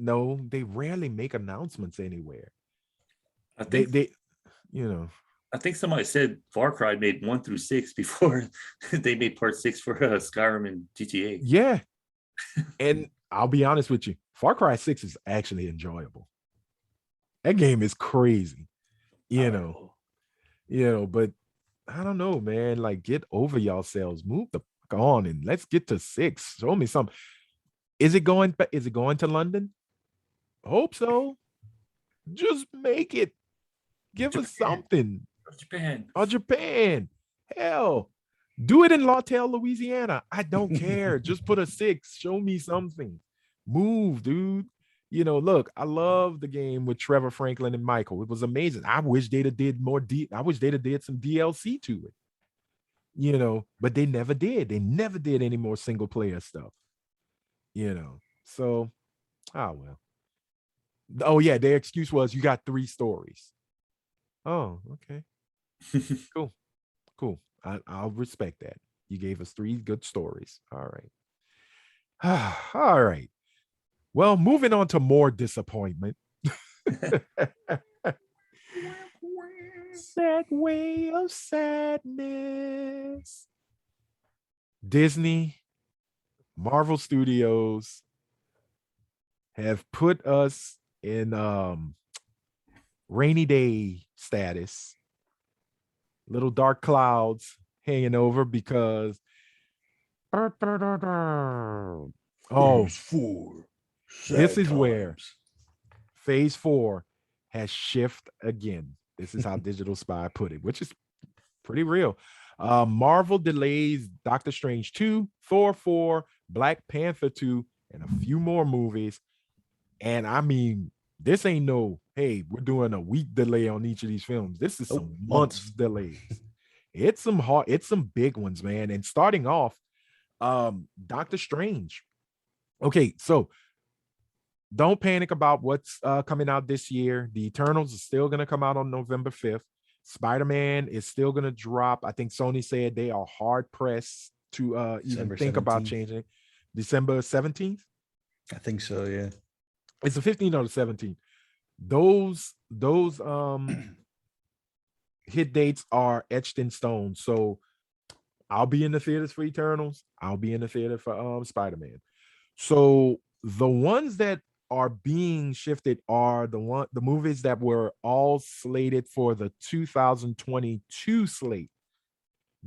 no, they rarely make announcements anywhere. I think They you know, I think somebody said Far Cry made 1 through 6 before they made part 6 for Skyrim and GTA. yeah. And I'll be honest with you, Far Cry 6 is actually enjoyable. That game is crazy, you know, but I don't know, man. Like, get over yourselves, move the fuck on, and let's get to 6. Show me something. Is it going to London? Hope so. Just make it. Give us something. Japan. Hell, do it in Lawtell, Louisiana. I don't care. Just put a 6. Show me something. Move, dude. You know, look, I love the game with Trevor Franklin and Michael. It was amazing. I wish they'd have did more. I wish they'd have did some DLC to it. You know, but they never did. They never did any more single player stuff. You know, so well. Oh yeah, their excuse was you got 3 stories. Oh, okay. Cool. I'll respect that. You gave us 3 good stories. All right. All right. Well, moving on to more disappointment. Segway of sadness. Disney, Marvel Studios have put us in rainy day status. Little dark clouds hanging over because Phase 4. This is where Phase 4 has shifted again. This is how Digital Spy put it, which is pretty real. Marvel delays Doctor Strange 2, Thor 4, Black Panther 2, and a few more movies. And I mean, this ain't no, hey, we're doing a week delay on each of these films. This is some months delays. It's some big ones, man. And starting off, Doctor Strange. Okay, so don't panic about what's coming out this year. The Eternals is still going to come out on November 5th. Spider-Man is still going to drop. I think Sony said they are hard pressed to even think about changing it. December 17th? I think so, yeah. It's the 15th or the 17th. Those hit dates are etched in stone. So I'll be in the theaters for Eternals. I'll be in the theater for Spider-Man. So the ones that are being shifted are the movies that were all slated for the 2022 slate.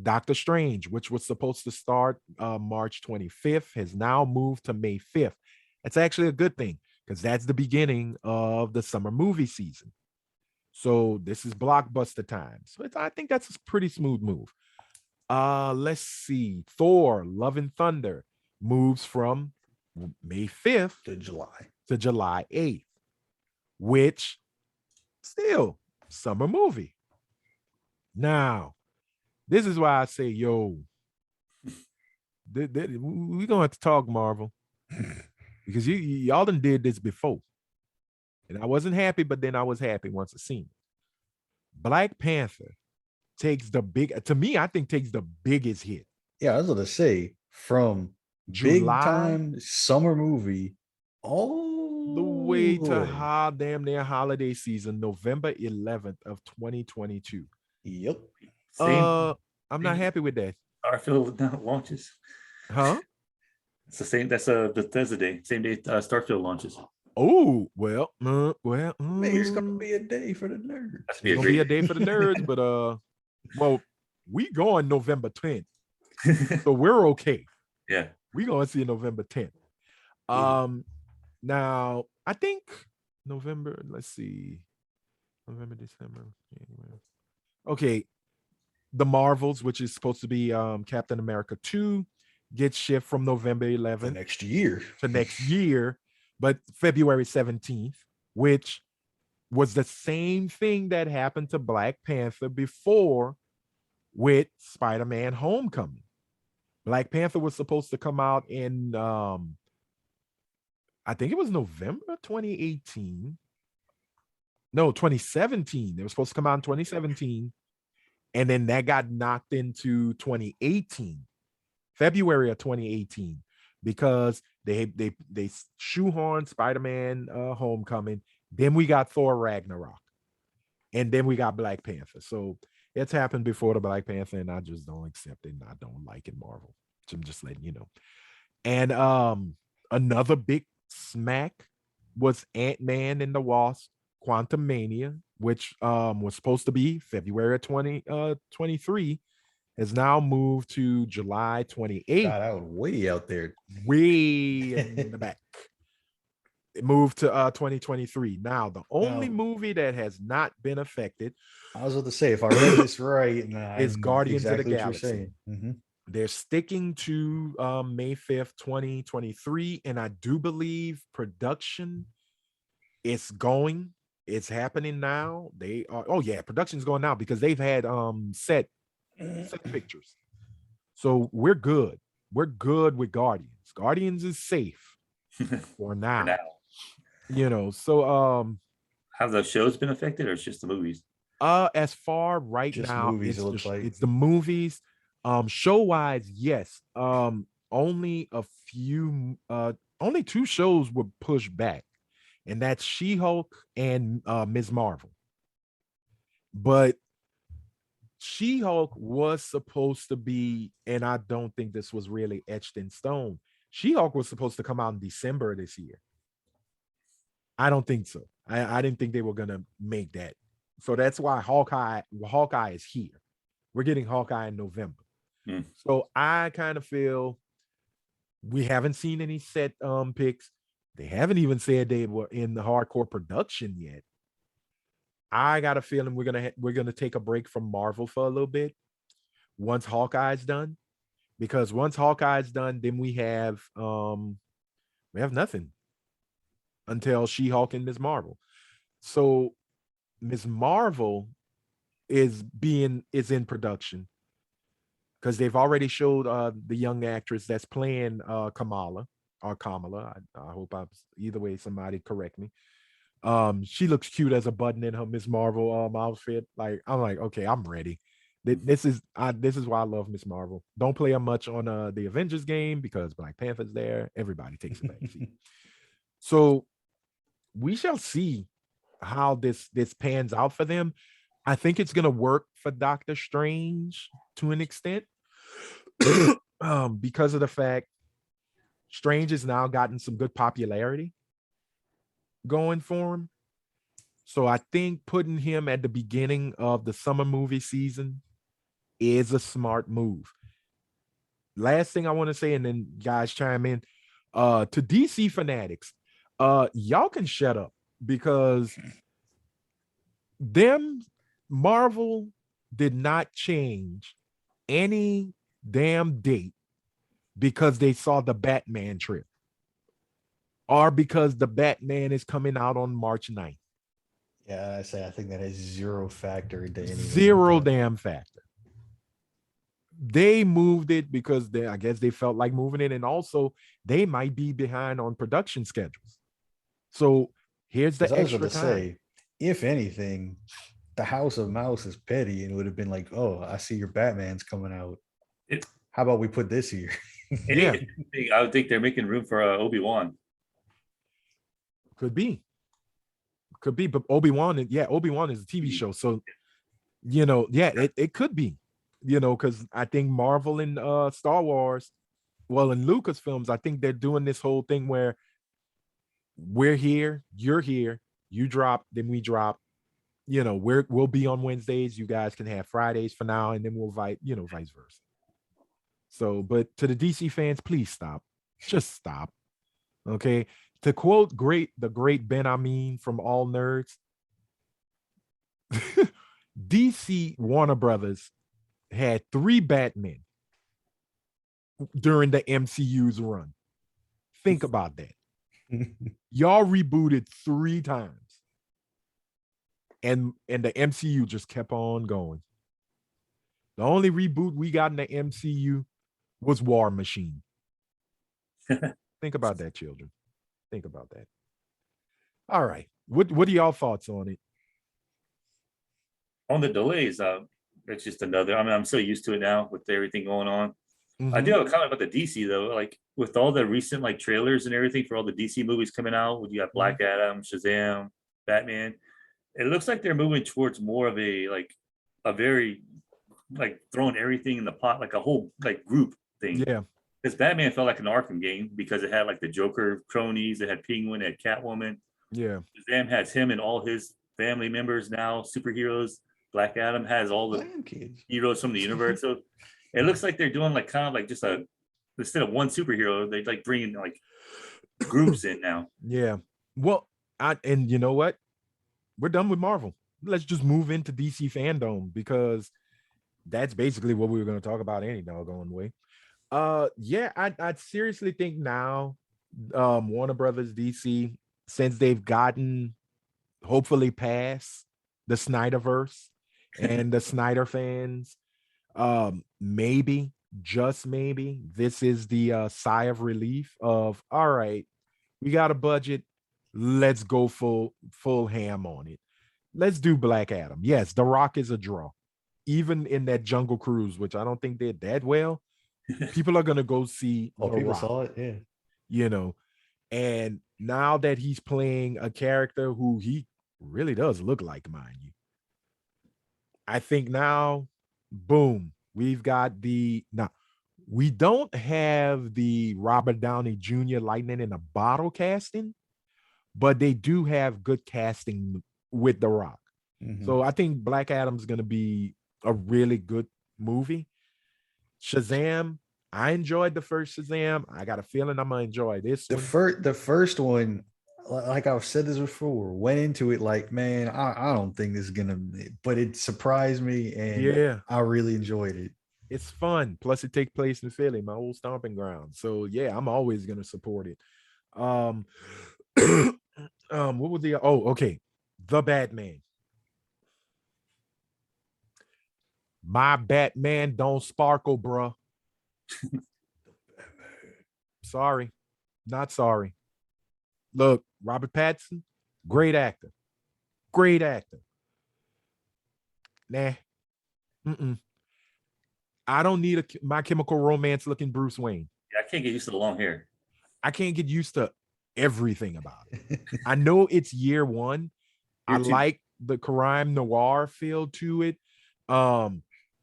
Doctor Strange, which was supposed to start March 25th, has now moved to May 5th. That's actually a good thing because that's the beginning of the summer movie season. So this is blockbuster time. So I think that's a pretty smooth move. Let's see. Thor, Love and Thunder moves from May 5th to July 8th, which still summer movie. Now, this is why I say, yo, we're going to have to talk Marvel because y'all done did this before. And I wasn't happy, but then I was happy once I seen it. Black Panther takes the biggest hit. Yeah, I was going to say from July, big time summer movie all the way to damn near holiday season, November 11th of 2022. Yep. Same I'm not happy with that. Starfield now launches. Huh? It's the same. That's a Bethesda day. Same day Starfield launches. Oh, well, Maybe it's gonna be a day for the nerds. That's it's gonna be a day for the nerds, but well, we going November 10th, so we're okay. Yeah. We gonna see November 10th. Now I think November. Let's see, November, December, January. Okay, the Marvels, which is supposed to be Captain America 2, gets shipped from November 11th next year to next year, but February 17th, which was the same thing that happened to Black Panther before with Spider-Man Homecoming. Black Panther was supposed to come out in I think it was November 2018. No, 2017. It was supposed to come out in 2017. And then that got knocked into 2018, February of 2018, because they shoehorned Spider-Man Homecoming. Then we got Thor Ragnarok. And then we got Black Panther. So it's happened before the Black Panther, and I just don't accept it. And I don't like it, Marvel. So I'm just letting you know. And another big smack was Ant-Man and the Wasp Quantumania, which was supposed to be February 2023, has now moved to July 28th. God, I was way out there. Way in the back. It moved to 2023. Now, the only movie that has not been affected, I was about to say, if I read this right, is Guardians of the Galaxy. Mm-hmm. They're sticking to May 5th, 2023. And I do believe production is going. It's happening now. They are, oh yeah, production's going now because they've had set pictures. So we're good. We're good with Guardians. Guardians is safe for now. You know, so have the shows been affected or it's just the movies? As far right just now, movies, it's the movies. Show wise, yes. Only a few only 2 shows were pushed back, and that's She-Hulk and Ms. Marvel. But She-Hulk was supposed to be, and I don't think this was really etched in stone. She-Hulk was supposed to come out in December this year. I don't think so. I didn't think they were gonna make that. So that's why Hawkeye is here. We're getting Hawkeye in November. So I kind of feel we haven't seen any set picks. They haven't even said they were in the hardcore production yet. I got a feeling we're gonna take a break from Marvel for a little bit once Hawkeye's done, because once Hawkeye's done, then we have nothing until She-Hulk and Ms. Marvel. So Ms. Marvel is in production because they've already showed the young actress that's playing Kamala. I hope either way somebody correct me. She looks cute as a button in her Ms. Marvel outfit. Like, I'm like, okay, I'm ready. This is why I love Ms. Marvel. Don't play her much on the Avengers game because Black Panther's there. Everybody takes a backseat. So we shall see how this pans out for them. I think it's gonna work for Doctor Strange to an extent because of the fact Strange has now gotten some good popularity going for him. So I think putting him at the beginning of the summer movie season is a smart move. Last thing I want to say, and then guys chime in, to DC fanatics, y'all can shut up because Marvel did not change any damn date because they saw the Batman trip or because the Batman is coming out on March 9th. Yeah, I think that has zero factor into anything. Zero damn factor. They moved it because I guess they felt like moving it, and also they might be behind on production schedules. So here's the extra time. Say, if anything, the House of Mouse is petty and would have been like, oh, I see your Batman's coming out. How about we put this here? Yeah. I would think they're making room for Obi-Wan. Could be, but Obi-Wan is a TV show. So, it could be. you know, because I think Marvel and Star Wars, well, in Lucasfilms, I think they're doing this whole thing where we're here, you're here, you drop, then we drop. You know, we'll be on Wednesdays. You guys can have Fridays for now, and then we'll vice versa. So, but to the DC fans, please stop. Just stop. Okay. To quote the great Ben Amin from All Nerds, DC Warner Brothers had 3 Batmen during the MCU's run. Think about that. Y'all rebooted 3 times. And the MCU just kept on going. The only reboot we got in the MCU was War Machine. Think about that, children. Think about that. All right. What are y'all thoughts on it? On the delays, it's just another. I mean, I'm so used to it now with everything going on. Mm-hmm. I do have a comment about the DC though. Like with all the recent like trailers and everything for all the DC movies coming out, you got Black Adam, Shazam, Batman. It looks like they're moving towards more of a very like throwing everything in the pot, like a whole like group thing. Yeah. Because Batman felt like an Arkham game because it had like the Joker cronies, it had Penguin, it had Catwoman. Yeah. Shazam has him and all his family members now, superheroes. Black Adam has all the heroes from the universe. So it looks like they're doing like kind of like just instead of one superhero, they like bringing like groups in now. Yeah. Well, and you know what? We're done with Marvel. Let's just move into DC Fandome because that's basically what we were going to talk about any doggone way. Yeah, I seriously think now Warner Brothers DC, since they've gotten hopefully past the Snyderverse and the Snyder fans, maybe, just maybe, this is the sigh of relief of, all right, we got a budget, let's go full ham on it. Let's do Black Adam. Yes, The Rock is a draw. Even in that Jungle Cruise, which I don't think did that well, people are gonna go see The people Rock. saw it, yeah. You know, and now that he's playing a character who he really does look like, mind you, I think now, boom, we've got now we don't have the Robert Downey Jr. lightning in a bottle casting, but they do have good casting with The Rock. Mm-hmm. So I think Black Adam's going to be a really good movie. Shazam, I enjoyed the first Shazam. I got a feeling I'm going to enjoy this one. The first one, like I've said this before, went into it like, man, I don't think this is going to, but it surprised me and yeah, I really enjoyed it. It's fun. Plus it takes place in Philly, my old stomping ground. So yeah, I'm always going to support it. What was okay. The Batman. My Batman don't sparkle, bro. Sorry. Not sorry. Look, Robert Pattinson, great actor. Great actor. Nah. I don't need My Chemical Romance looking Bruce Wayne. Yeah, I can't get used to the long hair. I can't get used to everything about it. I know it's year one. I like the crime noir feel to it.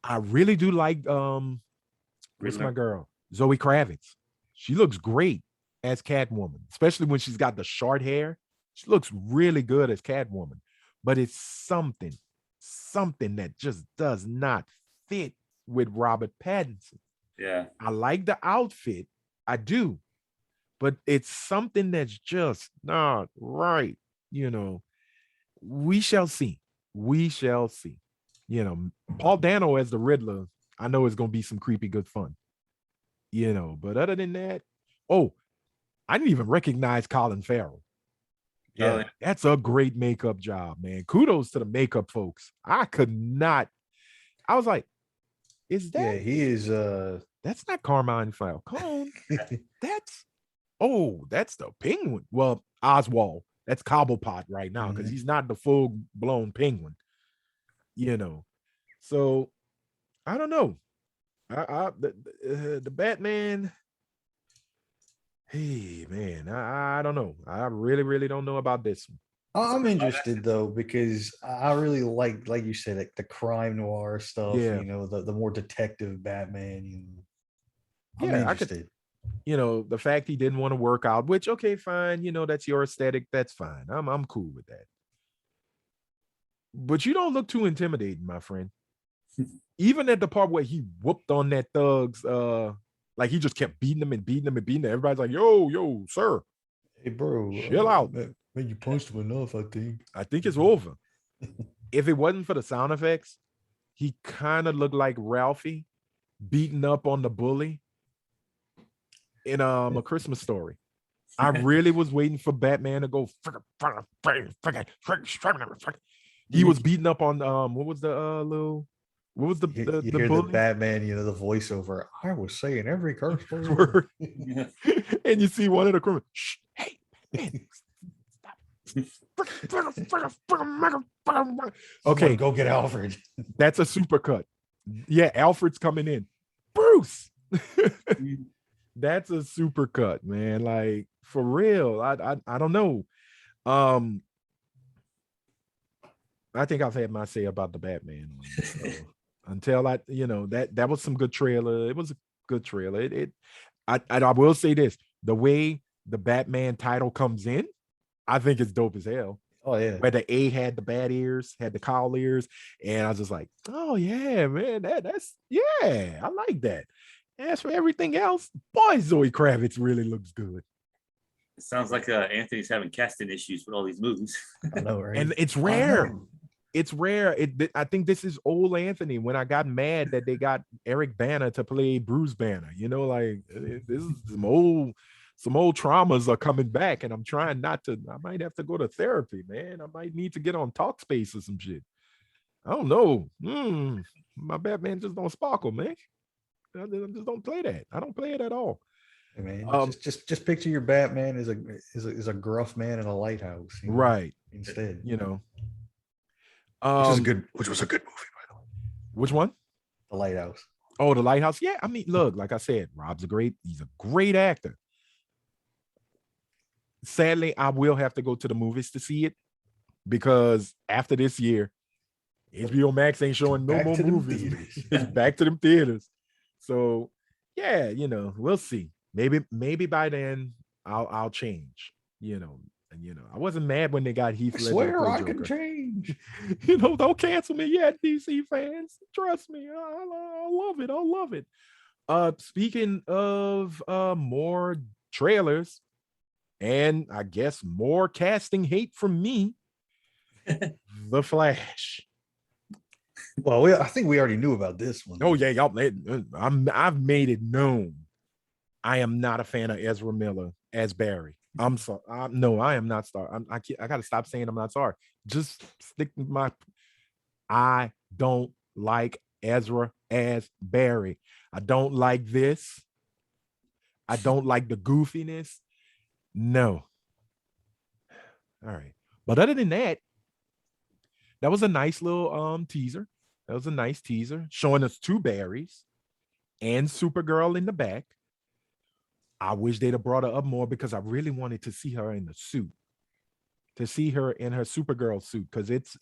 I really do like what's my girl? Zoe Kravitz. She looks great as Catwoman, especially when she's got the short hair. She looks really good as Catwoman, but it's something that just does not fit with Robert Pattinson. Yeah. I like the outfit. I do. But it's something that's just not right. You know, we shall see. We shall see. You know, Paul Dano as the Riddler, I know it's going to be some creepy good fun. You know, but other than that, I didn't even recognize Colin Farrell. Yeah, that's a great makeup job, man. Kudos to the makeup folks. I was like, is that? Yeah, he is. That's not Carmine Falcone. That's the Penguin. Well, Oswald. That's Cobblepot right now because he's not the full-blown Penguin. You know, so I don't know. The Batman. Hey man, I don't know. I really don't know about this one. I'm interested though, because I really like you said, like the crime noir stuff, Yeah, the more detective Batman, I'm yeah, I could. interested. The fact he didn't want to work out, which okay, fine. That's your aesthetic. That's fine. I'm cool with that. But you don't look too intimidating, my friend. Even at the part where he whooped on that thug's, like he just kept beating him and beating him and beating him. Everybody's like, yo, sir, Hey, bro, chill out. man, you punched him enough, I think. I think it's over. If it wasn't for the sound effects, he kind of looked like Ralphie beating up on the bully in A Christmas Story. I really was waiting for Batman to go. He was beating up on what was the little what was the You the hear the bully Batman, the voiceover. I was saying every curse word. word, and you see one of the criminals. Shh, hey, man, okay, Go get Alfred. that's a supercut. Yeah, Alfred's coming in. Bruce. That's a supercut, man. Like for real. I don't know. Um, I think I've had my say about the Batman one. So until that was some good trailer. It was a good trailer. I will say this: the way the Batman title comes in, I think it's dope as hell. Oh yeah. Where the A had the bat ears, had the cowl ears, and I was just like, oh yeah, man, that's yeah, I like that. As for everything else, boy, Zoe Kravitz really looks good. It sounds like Anthony's having casting issues with all these movies. I know, right? And it's rare. It's rare. I think this is old Anthony when I got mad that they got Eric Banner to play Bruce Banner. This is some old traumas are coming back, and I'm trying not to. I might have to go to therapy, man. I might need to get on Talkspace or some shit. I don't know. My Batman just don't sparkle, man. I just don't play that. I don't play it at all. Hey, man, just picture your Batman as a gruff man in a lighthouse, right? Instead, which was a good movie, by the way. Which one? The Lighthouse. Oh, The Lighthouse. Yeah, I mean, look, like I said, he's a great actor. Sadly, I will have to go to the movies to see it because after this year, HBO Max ain't showing no more movies. It's back to them theaters. So, yeah, we'll see. Maybe by then I'll change. I wasn't mad when they got Heath Ledger. Swear I can change. Don't cancel me yet, DC fans. Trust me, I'll love it. I'll love it. Speaking of more trailers, and I guess more casting hate from me, The Flash. Well, I think we already knew about this one. Oh yeah, y'all. I've made it known. I am not a fan of Ezra Miller as Barry. I'm sorry. No, I am not sorry. I got to stop saying I'm not sorry. Just stick with my. I don't like Ezra as Barry. I don't like this. I don't like the goofiness. No. All right. But other than that, that was a nice little teaser. That was a nice teaser showing us two Barrys and Supergirl in the back. I wish they'd have brought her up more because I really wanted to see her in the suit, to see her in her Supergirl suit, because it's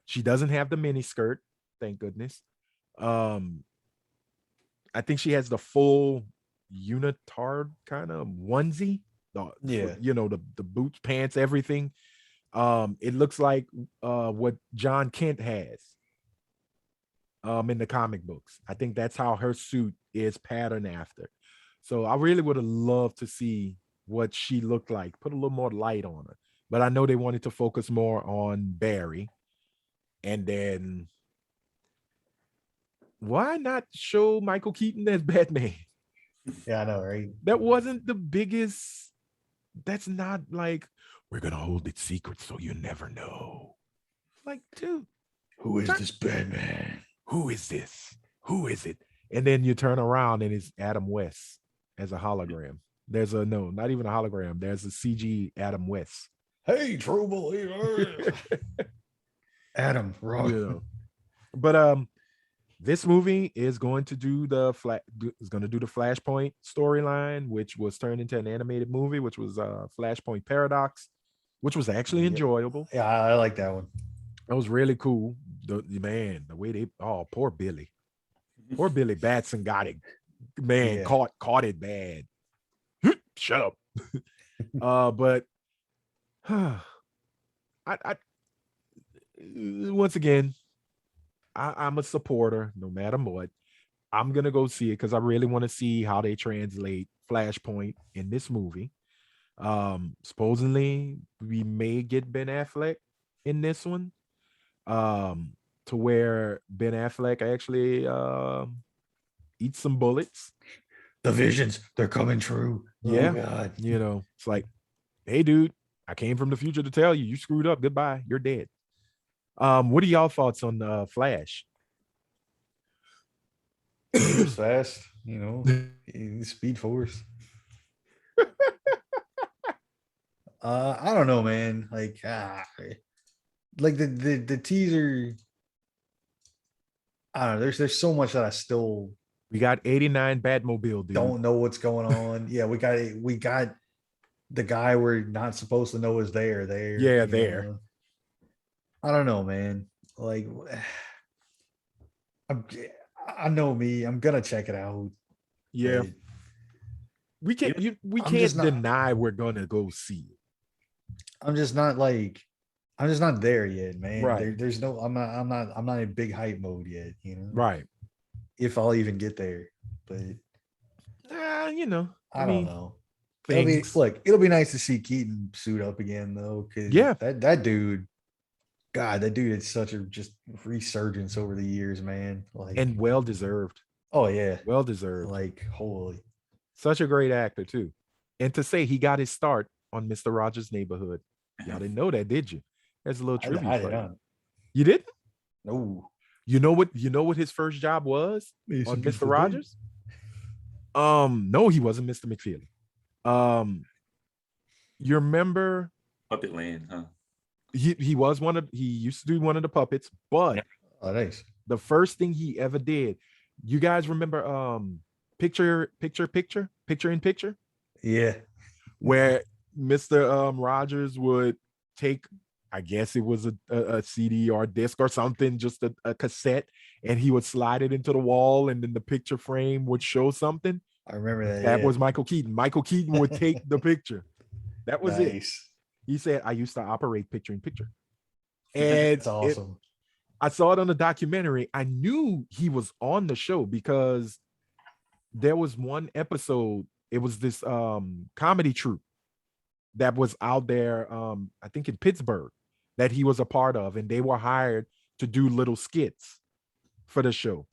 she doesn't have the mini skirt, thank goodness. I think she has the full unitard kind of onesie. The boots, pants, everything. It looks like what John Kent has in the comic books. I think that's how her suit is patterned after. So I really would have loved to see what she looked like, put a little more light on her. But I know they wanted to focus more on Barry. And then why not show Michael Keaton as Batman? Yeah, I know, right? That wasn't the biggest. That's not like, we're going to hold it secret so you never know. Like, dude. Who is this Batman? Who is this? Who is it? And then you turn around and it's Adam West as a hologram. There's not even a hologram. There's a CG Adam West. Hey, true believer. Adam, wrong. But this movie is going to do the Flashpoint storyline, which was turned into an animated movie, which was Flashpoint Paradox. which was actually enjoyable. Yeah, I like that one. That was really cool. The way they poor Billy Batson got it. Man, Yeah. caught it bad. Shut up. But I once again, I'm a supporter no matter what. I'm gonna go see it because I really want to see how they translate Flashpoint in this movie. Supposedly we may get Ben Affleck in this one. To where Ben Affleck actually eats some bullets. The visions, they're coming true. Yeah. Oh, God. It's like, hey, dude, I came from the future to tell you, you screwed up. Goodbye. You're dead. What are y'all thoughts on Flash? He was fast, Speed Force. I don't know, man. Like the teaser. I don't know. There's so much that I still We got 89 Batmobile, dude. don't know what's going on. Yeah, we got the guy we're not supposed to know is there. Yeah, there. Know? I don't know, man. Like, I know me. I'm gonna check it out. Yeah, we can't. We can't deny we're gonna go see it. I'm just not there yet, man. Right. There's no. I'm not in big hype mode yet. Right. If I'll even get there, but I don't know. Things. It'll be nice to see Keaton suit up again, though. Because that dude, God, that dude had such a just resurgence over the years, man. And well deserved. Oh yeah, well deserved. Like, holy, such a great actor too. And to say he got his start on Mr. Rogers' Neighborhood, y'all didn't know that, did you? There's a little trivia. I didn't. You didn't? No. You know what his first job was on Mr. Rogers? No, he wasn't Mr. McFeely. You remember Puppet Land, huh? He used to do one of the puppets, but nice. The first thing he ever did, you guys remember Picture in Picture? Yeah. Where Mr. Rogers would take, I guess it was a CD or a disc or something, just a cassette, and he would slide it into the wall, and then the picture frame would show something. I remember that. That was Michael Keaton. Michael Keaton would take the picture. That was it. He said, I used to operate Picture in Picture. And it's awesome. I saw it on the documentary. I knew he was on the show because there was one episode. It was this comedy troupe that was out there, I think in Pittsburgh, that he was a part of, and they were hired to do little skits for the show.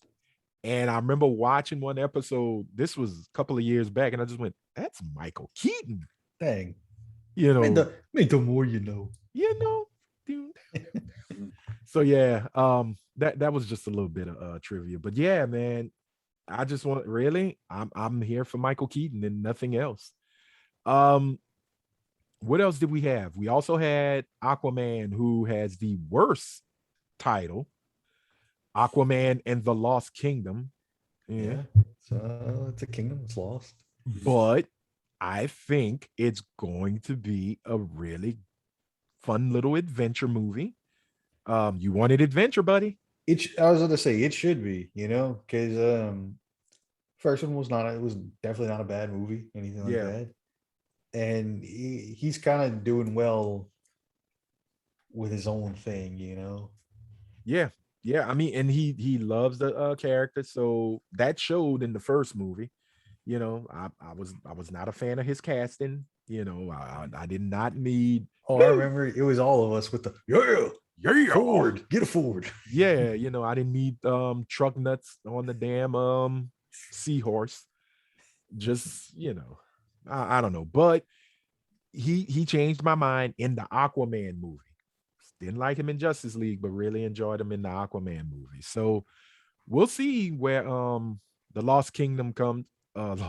And I remember watching one episode. This was a couple of years back, and I just went, "That's Michael Keaton." Dang, the more you know. Dude. So yeah, that was just a little bit of trivia, but yeah, man, I just want I'm here for Michael Keaton and nothing else. What else did we have? We also had Aquaman, who has the worst title, Aquaman and the Lost Kingdom. Yeah, it's a kingdom that's lost. But I think it's going to be a really fun little adventure movie. You wanted adventure, buddy? I was going to say it should be, because first one was definitely not a bad movie, anything like that. And he's kind of doing well with his own thing, Yeah. I mean, and he loves the character, so that showed in the first movie. I was not a fan of his casting. I did not need. Oh, I remember it was all of us with the Ford, get a Ford. Yeah, I didn't need truck nuts on the damn seahorse. Just I don't know, but he changed my mind in the Aquaman movie. Didn't like him in Justice League, but really enjoyed him in the Aquaman movie. So we'll see where the Lost Kingdom comes. The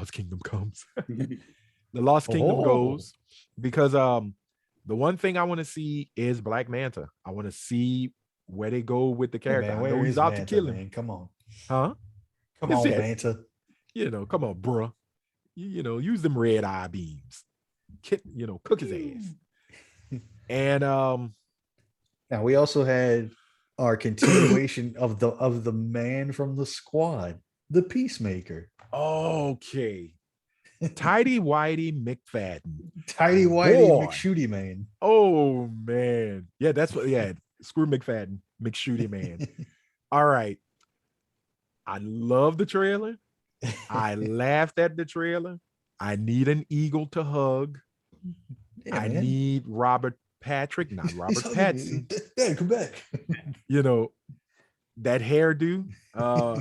Lost Kingdom goes, because the one thing I want to see is Black Manta. I want to see where they go with the character. Hey man, I know he's out to kill him. Man? Come on. Huh? Come on, Manta. Come on, bruh. Use them red eye beams. Cook his ass. And Now we also had our continuation of the man from the squad, the Peacemaker. okay. Tidy Whitey McFadden. Tidy Whitey Boy. McShooty Man. Oh man. Yeah, that's what screw McFadden, McShooty Man. All right. I love the trailer. I laughed at the trailer. I need an eagle to hug. Yeah, I man. need Robert Patrick, not Robert Pattinson. Dad, come back. You know, that hairdo.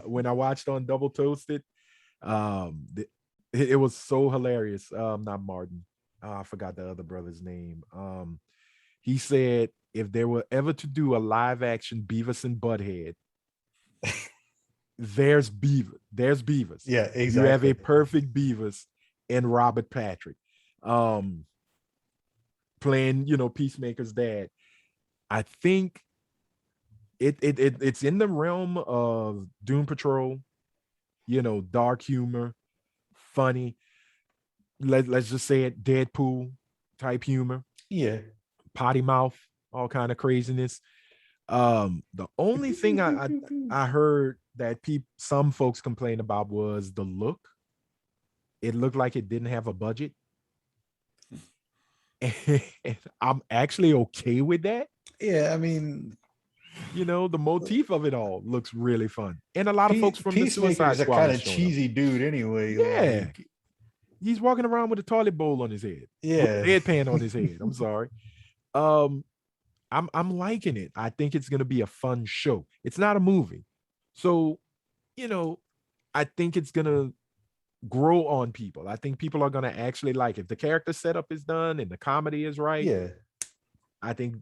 When I watched on Double Toasted, it was so hilarious. Not Martin. I forgot the other brother's name. He said if they were ever to do a live action Beavis and Butthead, there's Beavis. Yeah, exactly. You have a perfect Beavis and Robert Patrick. Playing, Peacemaker's dad. I think it's in the realm of Doom Patrol, dark humor, funny. Let's just say it, Deadpool type humor. Yeah. Potty mouth, all kind of craziness. The only thing I heard that some folks complain about was the look. It looked like it didn't have a budget. And I'm actually okay with that. Yeah, I mean, the motif of it all looks really fun. And a lot of folks from the Suicide Peacemaker's a Squad kind of cheesy dude anyway. Yeah. Like, he's walking around with a toilet bowl on his head. Yeah. With a deadpan on his head. I'm sorry. I'm liking it. I think it's gonna be a fun show. It's not a movie. So, I think it's gonna grow on people. I think people are gonna actually like it. If the character setup is done and the comedy is right. Yeah. I think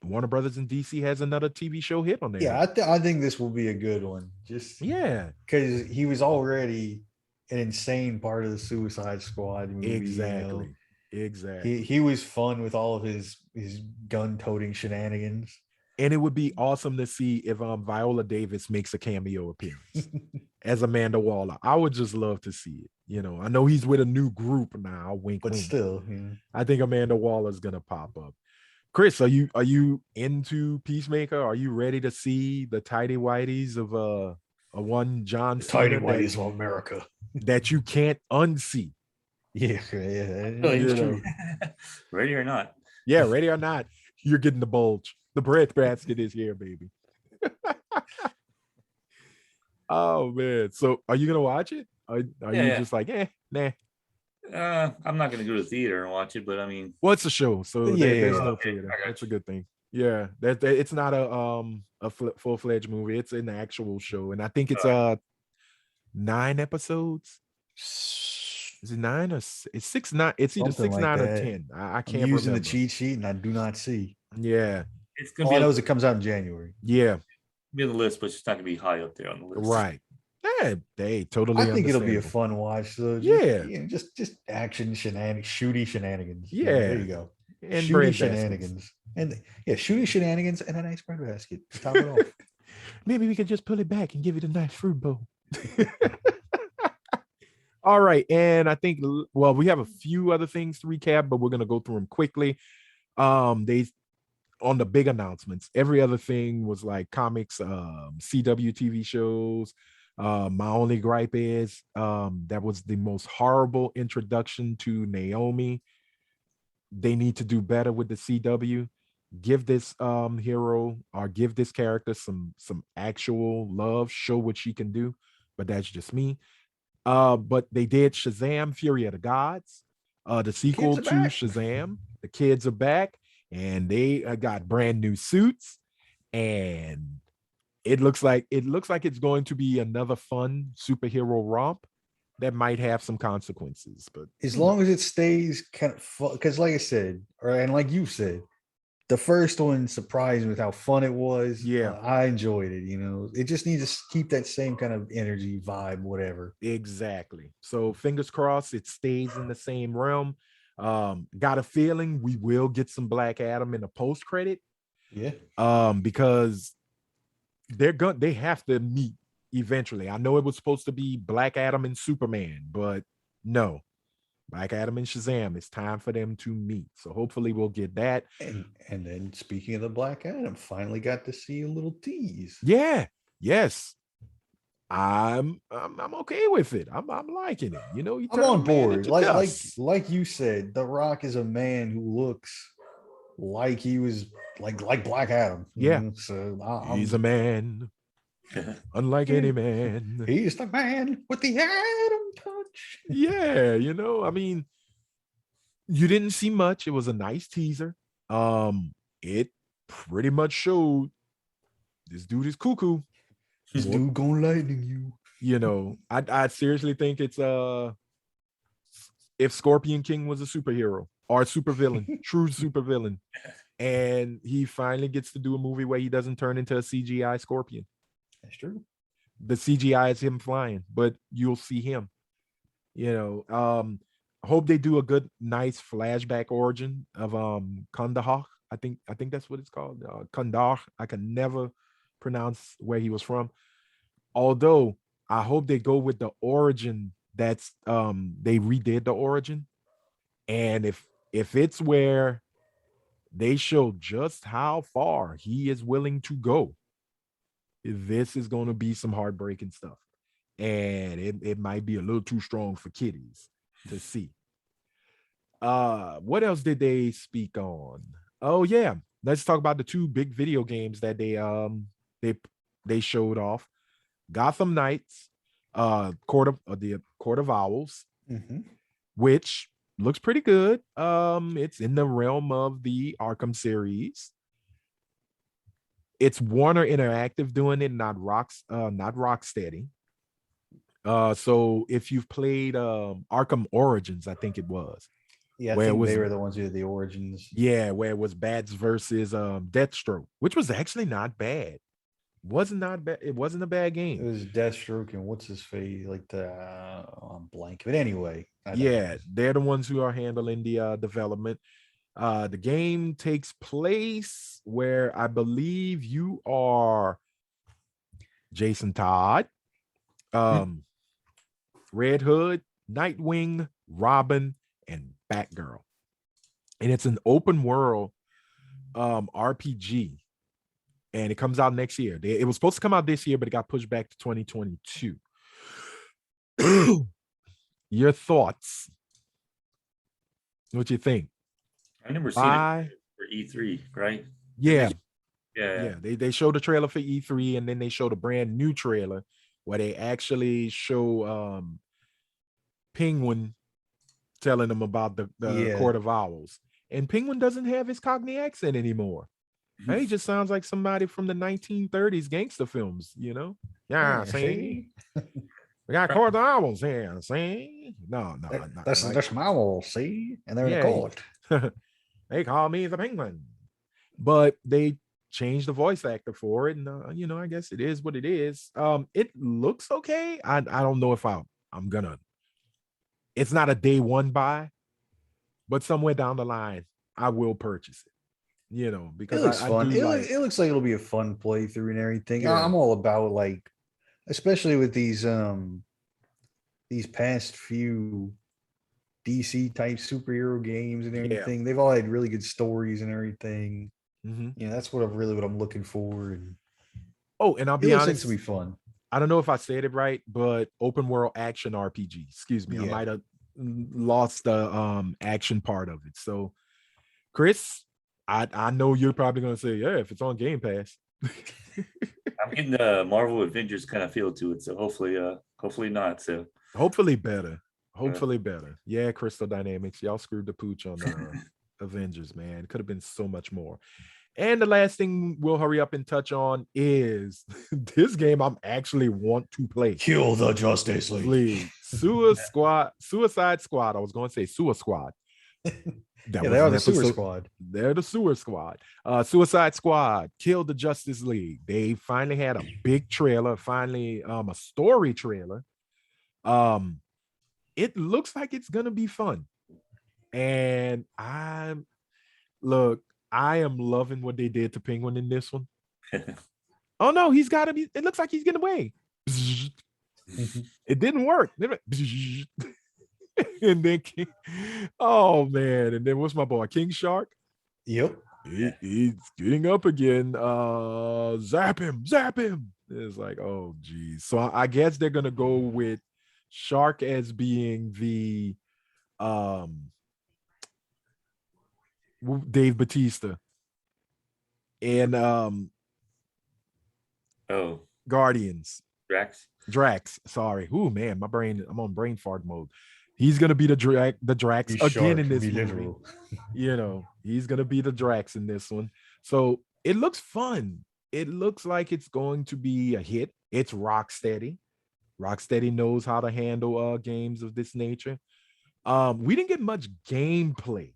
Warner Brothers and DC has another TV show hit on there. Yeah, I think this will be a good one. Just because he was already an insane part of the Suicide Squad movie. Exactly. He was fun with all of his gun-toting shenanigans. And it would be awesome to see if Viola Davis makes a cameo appearance as Amanda Waller. I would just love to see it. I know he's with a new group now. Wink, but wink. Still, I think Amanda Waller is gonna pop up. Chris, are you into Peacemaker? Are you ready to see the tidy whities of a one John Cena? Tidy whities of America that you can't unsee? Yeah. Ready or not? Yeah, ready or not, you're getting the bulge. The bread basket is here, baby. Oh man! So, are you gonna watch it? Are you just like, nah? I'm not gonna go to the theater and watch it, but I mean, it's a show, so there's no okay, theater. That's a good thing. Yeah, that it's not a full-fledged movie. It's an actual show, and I think it's 9 episodes. Is it 9 or it's 6? 9? It's either Something 6, like 9, that. or 10. I can't I'm using remember. the cheat sheet, and I do not see. Yeah, it's gonna all I know is it comes out in January. Yeah, be on the list, but it's not gonna be high up there on the list. Right. Yeah, they totally. I think it'll be a fun watch. So just action shenanigans, shooty shenanigans. Yeah, there you go. And shooty shenanigans, and shooty shenanigans, and a nice bread basket to top it off. Maybe we could just pull it back and give it a nice fruit bowl. All right, and I think we have a few other things to recap, but we're gonna go through them quickly. They on the big announcements. Every other thing was like comics, CW TV shows. My only gripe is that was the most horrible introduction to Naomi. They need to do better with the CW. Give this hero or give this character some actual love. Show what she can do. But that's just me. But they did Shazam: Fury of the Gods, the sequel to Shazam. The kids are back, and they got brand new suits, and it looks like it's going to be another fun superhero romp that might have some consequences. But as long as it stays kind of fun, because like I said, and like you said, the first one surprised me with how fun it was. Yeah, I enjoyed it. It just needs to keep that same kind of energy, vibe, whatever. Exactly. So fingers crossed it stays in the same realm. Got a feeling we will get some Black Adam in a post credit. Yeah. Because they have to meet eventually. I know it was supposed to be Black Adam and Superman, but no. Black Adam and Shazam. It's time for them to meet. So hopefully we'll get that. And then speaking of the Black Adam, finally got to see a little tease. Yeah. Yes. I'm okay with it. I'm liking it. You know, I'm on board. Like you said, The Rock is a man who looks like he was like Black Adam. Yeah. So he's a man, unlike any man. He's the man with the Adam touch. Yeah, you know, I mean, you didn't see much. It was a nice teaser. It pretty much showed this dude is cuckoo. This dude gonna lightning you. You know, I seriously think it's if Scorpion King was a superhero or a supervillain, true supervillain, and he finally gets to do a movie where he doesn't turn into a CGI Scorpion. That's true. The CGI is him flying, but you'll see him. You know, I hope they do a good, nice flashback origin of Kandahar. I think that's what it's called. Kandahar. I can never pronounce where he was from. Although I hope they go with the origin that's they redid the origin. And if it's where they show just how far he is willing to go, this is going to be some heartbreaking stuff. And it might be a little too strong for kiddies to see. What else did they speak on? Oh yeah, let's talk about the two big video games that they showed off. Gotham Knights, Court of Owls, which looks pretty good. It's in the realm of the Arkham series. It's Warner Interactive doing it, not Rocksteady. So if you've played Arkham Origins, I think it was. Yeah, I think they were the ones who did the Origins. Yeah, where it was Bats versus Deathstroke, which was actually not bad. Not bad. It wasn't a bad game. It was Deathstroke and what's his face, like I'm blank. But anyway, yeah, they're the ones who are handling the development. The game takes place where I believe you are Jason Todd, Red Hood, Nightwing, Robin, and Batgirl. And it's an open world RPG. And it comes out next year. It was supposed to come out this year, but it got pushed back to 2022. Your thoughts? What you think? I never seen it for E3, right? Yeah. Yeah. They showed a trailer for E3, and then they showed a brand new trailer where they actually show Penguin telling them about the Court of Owls. And Penguin doesn't have his Cockney accent anymore. He just sounds like somebody from the 1930s gangster films, you know? Yeah, see? We got Court of Owls here, see? No. That's my owl, see? And they're in court. They call me the Penguin. But they changed the voice actor for it, and you know, I guess it is what it is. It looks okay. I don't know if I'm gonna. It's not a day one buy, but somewhere down the line, I will purchase it. You know, because it looks fun. It looks like it'll be a fun playthrough and everything. Yeah. I'm all about, like, especially with these past few DC type superhero games and everything. They've all had really good stories and everything. You know, that's what I'm looking for. And I'll be honest, to be fun. I don't know if I said it right, but open world action RPG. Excuse me, I might have lost the action part of it. So, Chris, I know you're probably gonna say, yeah, if it's on Game Pass. I'm getting the Marvel Avengers kind of feel to it, so hopefully not. So hopefully better. Better. Yeah, Crystal Dynamics, y'all screwed the pooch on the Avengers, man. It could have been so much more. And the last thing we'll hurry up and touch on is this game I'm actually want to play. Kill the Justice League. Suicide Squad. I was going to say Sewer Squad. They are the Sewer Squad. They're the Sewer Squad. Suicide Squad, Kill the Justice League. They finally had a big trailer, a story trailer. It looks like it's going to be fun. And I am loving what they did to Penguin in this one. Oh no, he's got to be. It looks like he's getting away. It didn't work. And then oh man, and then what's my boy King Shark? Yep. He's getting up again. Zap him, zap him. It's like, oh geez. So I guess they're gonna go with Shark as being the Dave Bautista and Oh, Guardians. Drax. Sorry. Ooh, man, I'm on brain fart mode. He's gonna be the Drax You again shark, in this be movie. literal. You know, he's gonna be the Drax in this one. So it looks fun. It looks like it's going to be a hit. It's Rocksteady. Rocksteady knows how to handle games of this nature. We didn't get much gameplay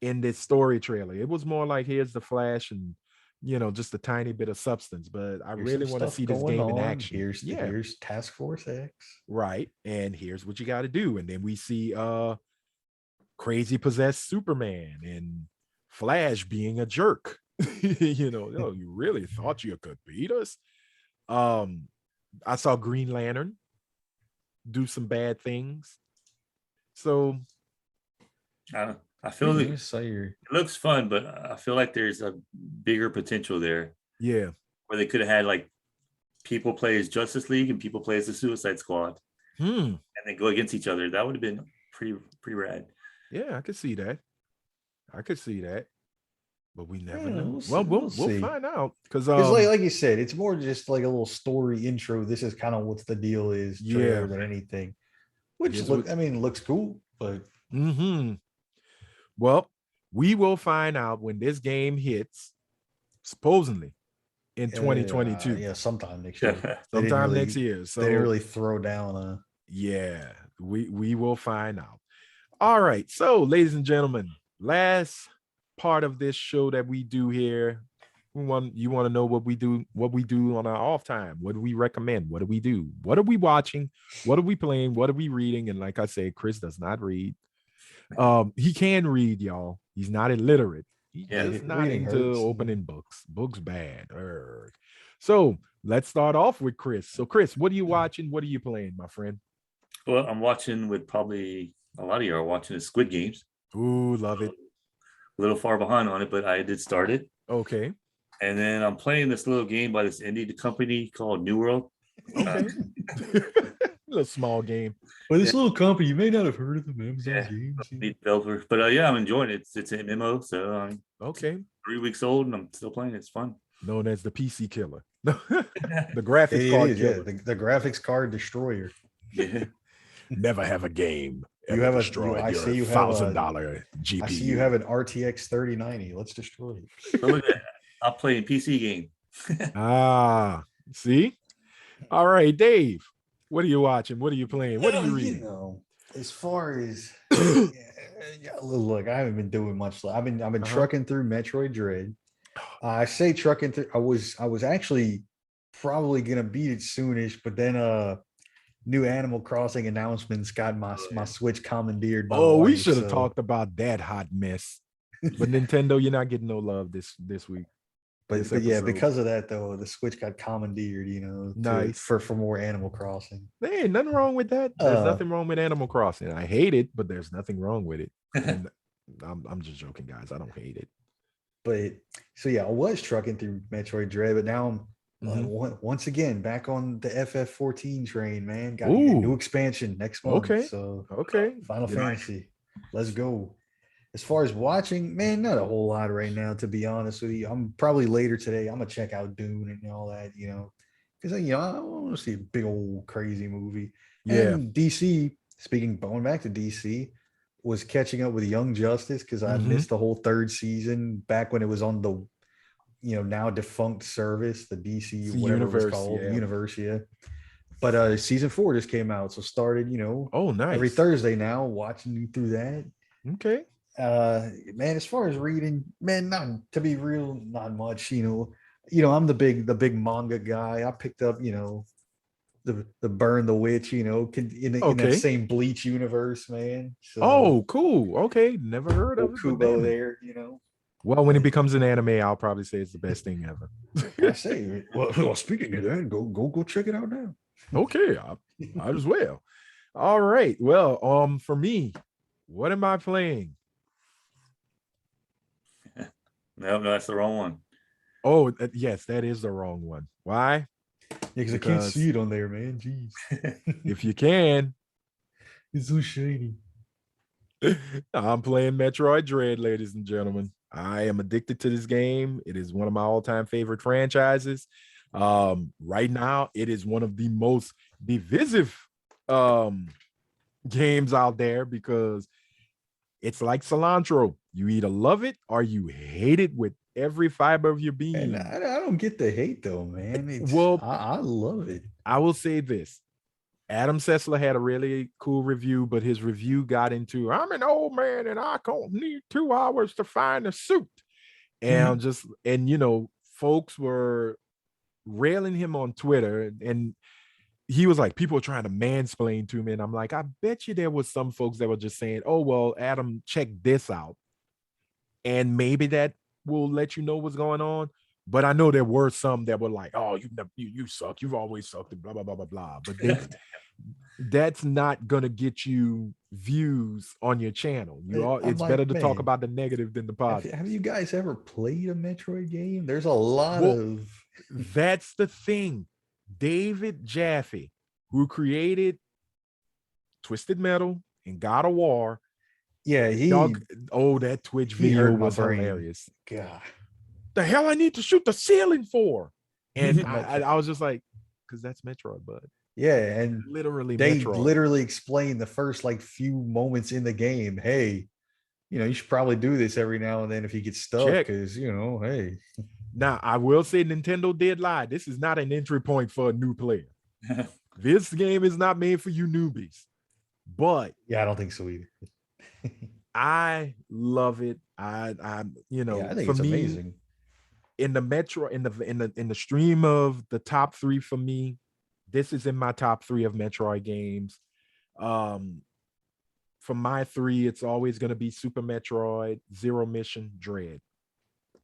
in this story trailer. It was more like here's the Flash and just a tiny bit of substance, but I Here's really some want to stuff see this going game in on. action. Here's Task Force X. Right. And here's what you got to do. And then we see crazy possessed Superman and Flash being a jerk. You really thought you could beat us. I saw Green Lantern do some bad things. So I feel like it looks fun, but I feel like there's a bigger potential there. Yeah. Where they could have had like people play as Justice League and people play as the Suicide Squad. And then go against each other. That would have been pretty rad. Yeah, I could see that. But we never know. We'll find out. Because like you said, it's more just like a little story intro. This is kind of what the deal is, than anything. Which looks cool, but well, we will find out when this game hits, supposedly in 2022. Yeah, sometime next year. Next year. So they didn't really throw down yeah, we will find out. All right. So, ladies and gentlemen, last part of this show that we do here. You want to know what we do on our off time? What do we recommend? What do we do? What are we watching? What are we playing? What are we reading? And like I said, Chris does not read. He can read, y'all. He's not illiterate. He's just not into opening books. Books bad. Urgh. So let's start off with Chris. So Chris, what are you watching? What are you playing, my friend? Well, I'm watching with probably a lot of you are watching the Squid Games. Ooh, love it. A little far behind on it, but I did start it. Okay. And then I'm playing this little game by this indie company called New World. Okay. Little small game. Well, this little company, you may not have heard of them. Developer. But I'm enjoying it. It's an MMO, so I'm 3 weeks old and I'm still playing. It's fun. Known as the PC killer. The graphics card killer. The graphics card destroyer. Yeah. Never have a game. You have $1,000 GPU. I see you have an RTX 3090. Let's destroy it. Look at that. I'll play a PC game. See? All right, Dave. What are you watching? What are you playing? What are you reading? As far as look, I haven't been doing much. I've been trucking through Metroid Dread. I say trucking through. I was actually probably gonna beat it soonish, but then new Animal Crossing announcements got my Switch commandeered. We should have talked about that hot mess. But Nintendo, you're not getting no love this week. But yeah, because of that though, the Switch got commandeered. Nice for more Animal Crossing. There ain't nothing wrong with that. There's nothing wrong with Animal Crossing. I hate it, but there's nothing wrong with it. And I'm just joking, guys. I don't hate it. But so yeah, I was trucking through Metroid Dread, but now I'm once again back on the FF14 train, man. Got a new expansion next month. Okay. Final Fantasy. Let's go. As far as watching, man, not a whole lot right now, to be honest with you. I'm probably later today. I'm gonna check out Dune and all that, because I want to see a big old crazy movie. Yeah. And DC, going back to DC, was catching up with Young Justice because I missed the whole third season back when it was on the, now defunct service, the DC whatever it was called, Universe, yeah. But season 4 just came out, so started, nice. every Thursday now, watching through that. Okay. Man, as far as reading, man, not much. I'm the big manga guy. I picked up, the Burn the Witch, in that same Bleach universe, man. So, cool. Okay, never heard of Kubo there, Well, when it becomes an anime, I'll probably say it's the best thing ever. I say, well, speaking of that, go check it out now. Okay, I as well. All right. Well, for me, what am I playing? No, that's the wrong one. Oh, yes, that is the wrong one. Why? Yeah, because I can't Because see it on there, man. Jeez. if you can, It's so shady. I'm playing Metroid Dread, ladies and gentlemen. I am addicted to this game. It is one of my all-time favorite franchises. Right now, it is one of the most divisive games out there because it's like cilantro. You either love it or you hate it with every fiber of your being. And I don't get the hate though, man. Well, I love it. I will say this. Adam Sessler had a really cool review, but his review got into, I'm an old man and I don't need 2 hours to find a suit. And folks were railing him on Twitter, and he was like, people are trying to mansplain to me. And I'm like, I bet you there was some folks that were just saying, oh, well, Adam, check this out. And maybe that will let you know what's going on. But I know there were some that were like, oh, you suck. You've always sucked and blah, blah, blah, blah, blah. But that's not going to get you views on your channel. It's better to talk about the negative than the positive. Have you guys ever played a Metroid game? There's a lot of... That's the thing. David Jaffe, who created Twisted Metal and God of War. Yeah, that Twitch video was hilarious. God. The hell I need to shoot the ceiling for? And I was just like, because that's Metroid, bud. Yeah, and they Metroid. literally explain the first few moments in the game. Hey, you should probably do this every now and then if you get stuck, because hey. Now I will say Nintendo did lie. This is not an entry point for a new player. This game is not made for you newbies. But yeah, I don't think so either. I love it. I think it's amazing. In the Metro, in the stream of the top 3 for me, this is in my top 3 of Metroid games. For my 3, it's always going to be Super Metroid, Zero Mission, Dread.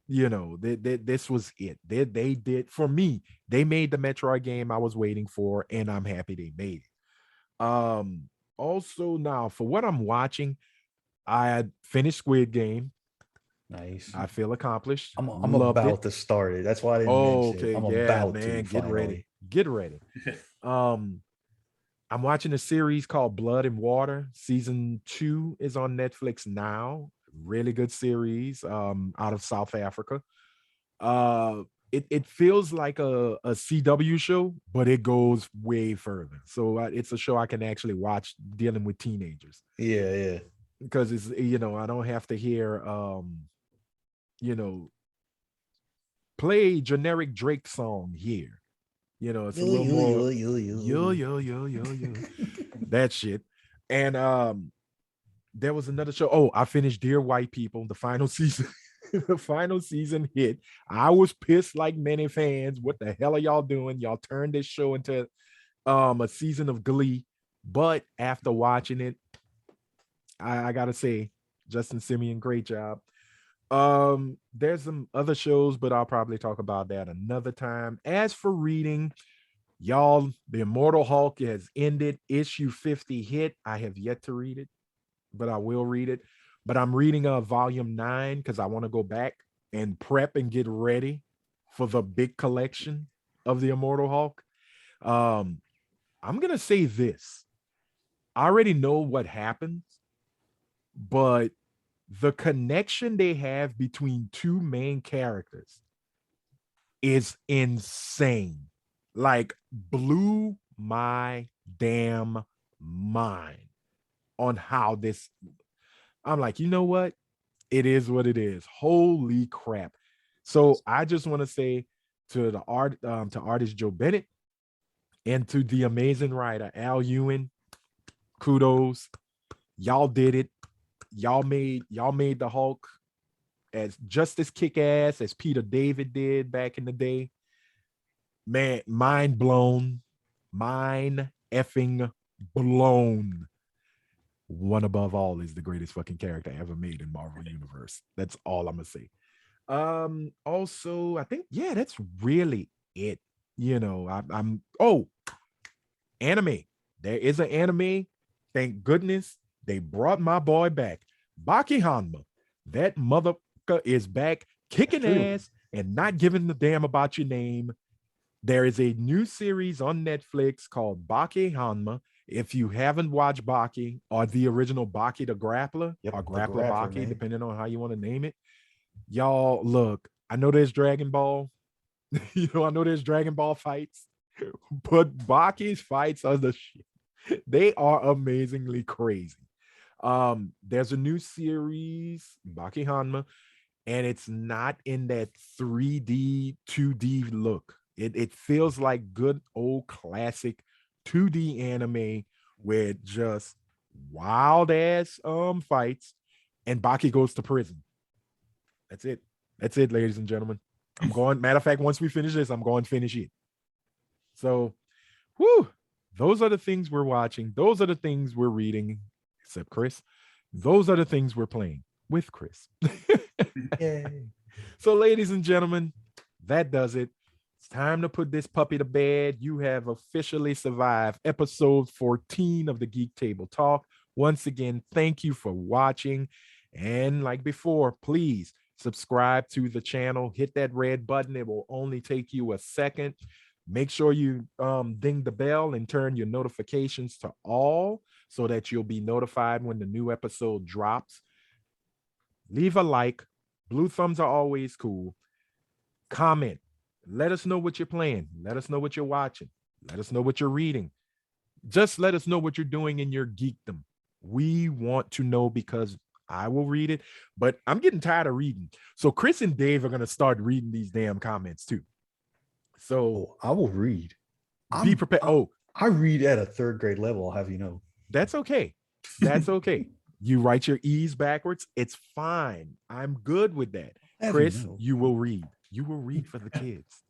This was it. They did, for me, they made the Metroid game I was waiting for, and I'm happy they made it. Also, now for what I'm watching, I had finished Squid Game. Nice. I feel accomplished. I'm about to start it. That's why I didn't mention it. I'm about to. Get ready. I'm watching a series called Blood and Water. Season 2 is on Netflix now. Really good series out of South Africa. It feels like a CW show, but it goes way further. So it's a show I can actually watch dealing with teenagers. Yeah. Because it's, I don't have to hear play generic Drake song here. It's a little more yo. That shit. And there was another show. Oh, I finished Dear White People, the final season. The final season hit. I was pissed like many fans. What the hell are y'all doing? Y'all turned this show into a season of Glee. But after watching it, I gotta say, Justin Simeon, great job. There's some other shows, but I'll probably talk about that another time. As for reading, y'all, the Immortal Hulk has ended. Issue 50 hit. I have yet to read it, but I will read it. But I'm reading volume 9 because I want to go back and prep and get ready for the big collection of the Immortal Hulk. I'm gonna say this. I already know what happens, but the connection they have between 2 main characters is insane. Like, blew my damn mind on how this. I'm like, you know what? It is what it is. Holy crap. So I just want to say to the artist Joe Bennett and to the amazing writer Al Ewing, kudos. Y'all did it. Y'all made the Hulk as just as kick-ass as Peter David did back in the day. Man, mind blown. Mind effing blown. One Above All is the greatest fucking character ever made in Marvel Universe. That's all I'm gonna say. Also, I think, yeah, that's really it. I'm anime. There is an anime Thank goodness they brought my boy back. Baki Hanma. That motherfucker is back kicking ass and not giving a damn about your name. There is a new series on Netflix called Baki Hanma. If you haven't watched Baki or the original Baki the Grappler, or Grappler Baki, man, depending on how you want to name it, y'all look, I know there's Dragon Ball. I know there's Dragon Ball fights, but Baki's fights are the shit. They are amazingly crazy. There's a new series, Baki Hanma, and it's not in that 3D, 2D look. It feels like good old classic 2D anime with just wild ass fights, and Baki goes to prison. That's it. That's it, ladies and gentlemen. I'm going. Matter of fact, once we finish this, I'm going to finish it. So, those are the things we're watching. Those are the things we're reading, except Chris. Those are the things we're playing with Chris. Yay. So, ladies and gentlemen, that does it. It's time to put this puppy to bed. You have officially survived episode 14 of the Geek Table Talk. Once again, thank you for watching. And like before, please subscribe to the channel. Hit that red button. It will only take you a second. Make sure you ding the bell and turn your notifications to all so that you'll be notified when the new episode drops. Leave a like. Blue thumbs are always cool. Comment. Let us know what you're playing. Let us know what you're watching. Let us know what you're reading. Just let us know what you're doing in your geekdom. We want to know because I will read it, but I'm getting tired of reading. So Chris and Dave are going to start reading these damn comments too. So I will read. Be prepared. I read at a 3rd grade level, I'll have you know. That's okay. That's okay. You write your E's backwards. It's fine. I'm good with that. Chris, you will read. You will read for the kids.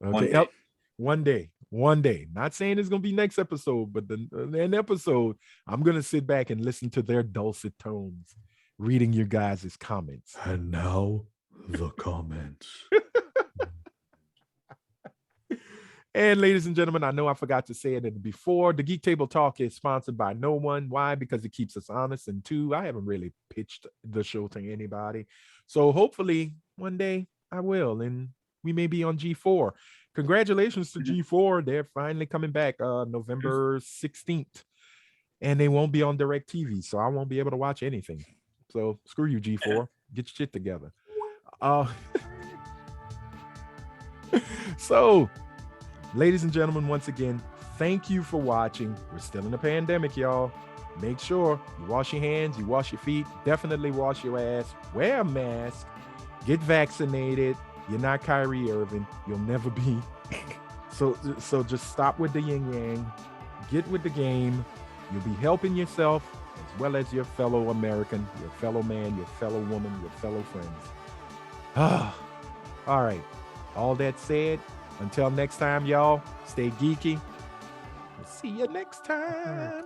Okay. One day. Not saying it's going to be next episode, but an episode, I'm going to sit back and listen to their dulcet tones, reading your guys' comments. And now the comments. And ladies and gentlemen, I know I forgot to say it before. The Geek Table Talk is sponsored by no one. Why? Because it keeps us honest. And 2, I haven't really pitched the show to anybody. So hopefully one day I will. And we may be on G4. Congratulations to G4. They're finally coming back November 16th. And they won't be on DirecTV. So I won't be able to watch anything. So screw you, G4. Get your shit together. So, ladies and gentlemen, once again, thank you for watching. We're still in a pandemic, y'all. Make sure you wash your hands, you wash your feet, definitely wash your ass, wear a mask, get vaccinated. You're not Kyrie Irving. You'll never be. So just stop with the yin yang. Get with the game. You'll be helping yourself as well as your fellow American, your fellow man, your fellow woman, your fellow friends. All right. All that said, until next time, y'all, stay geeky. We'll see you next time.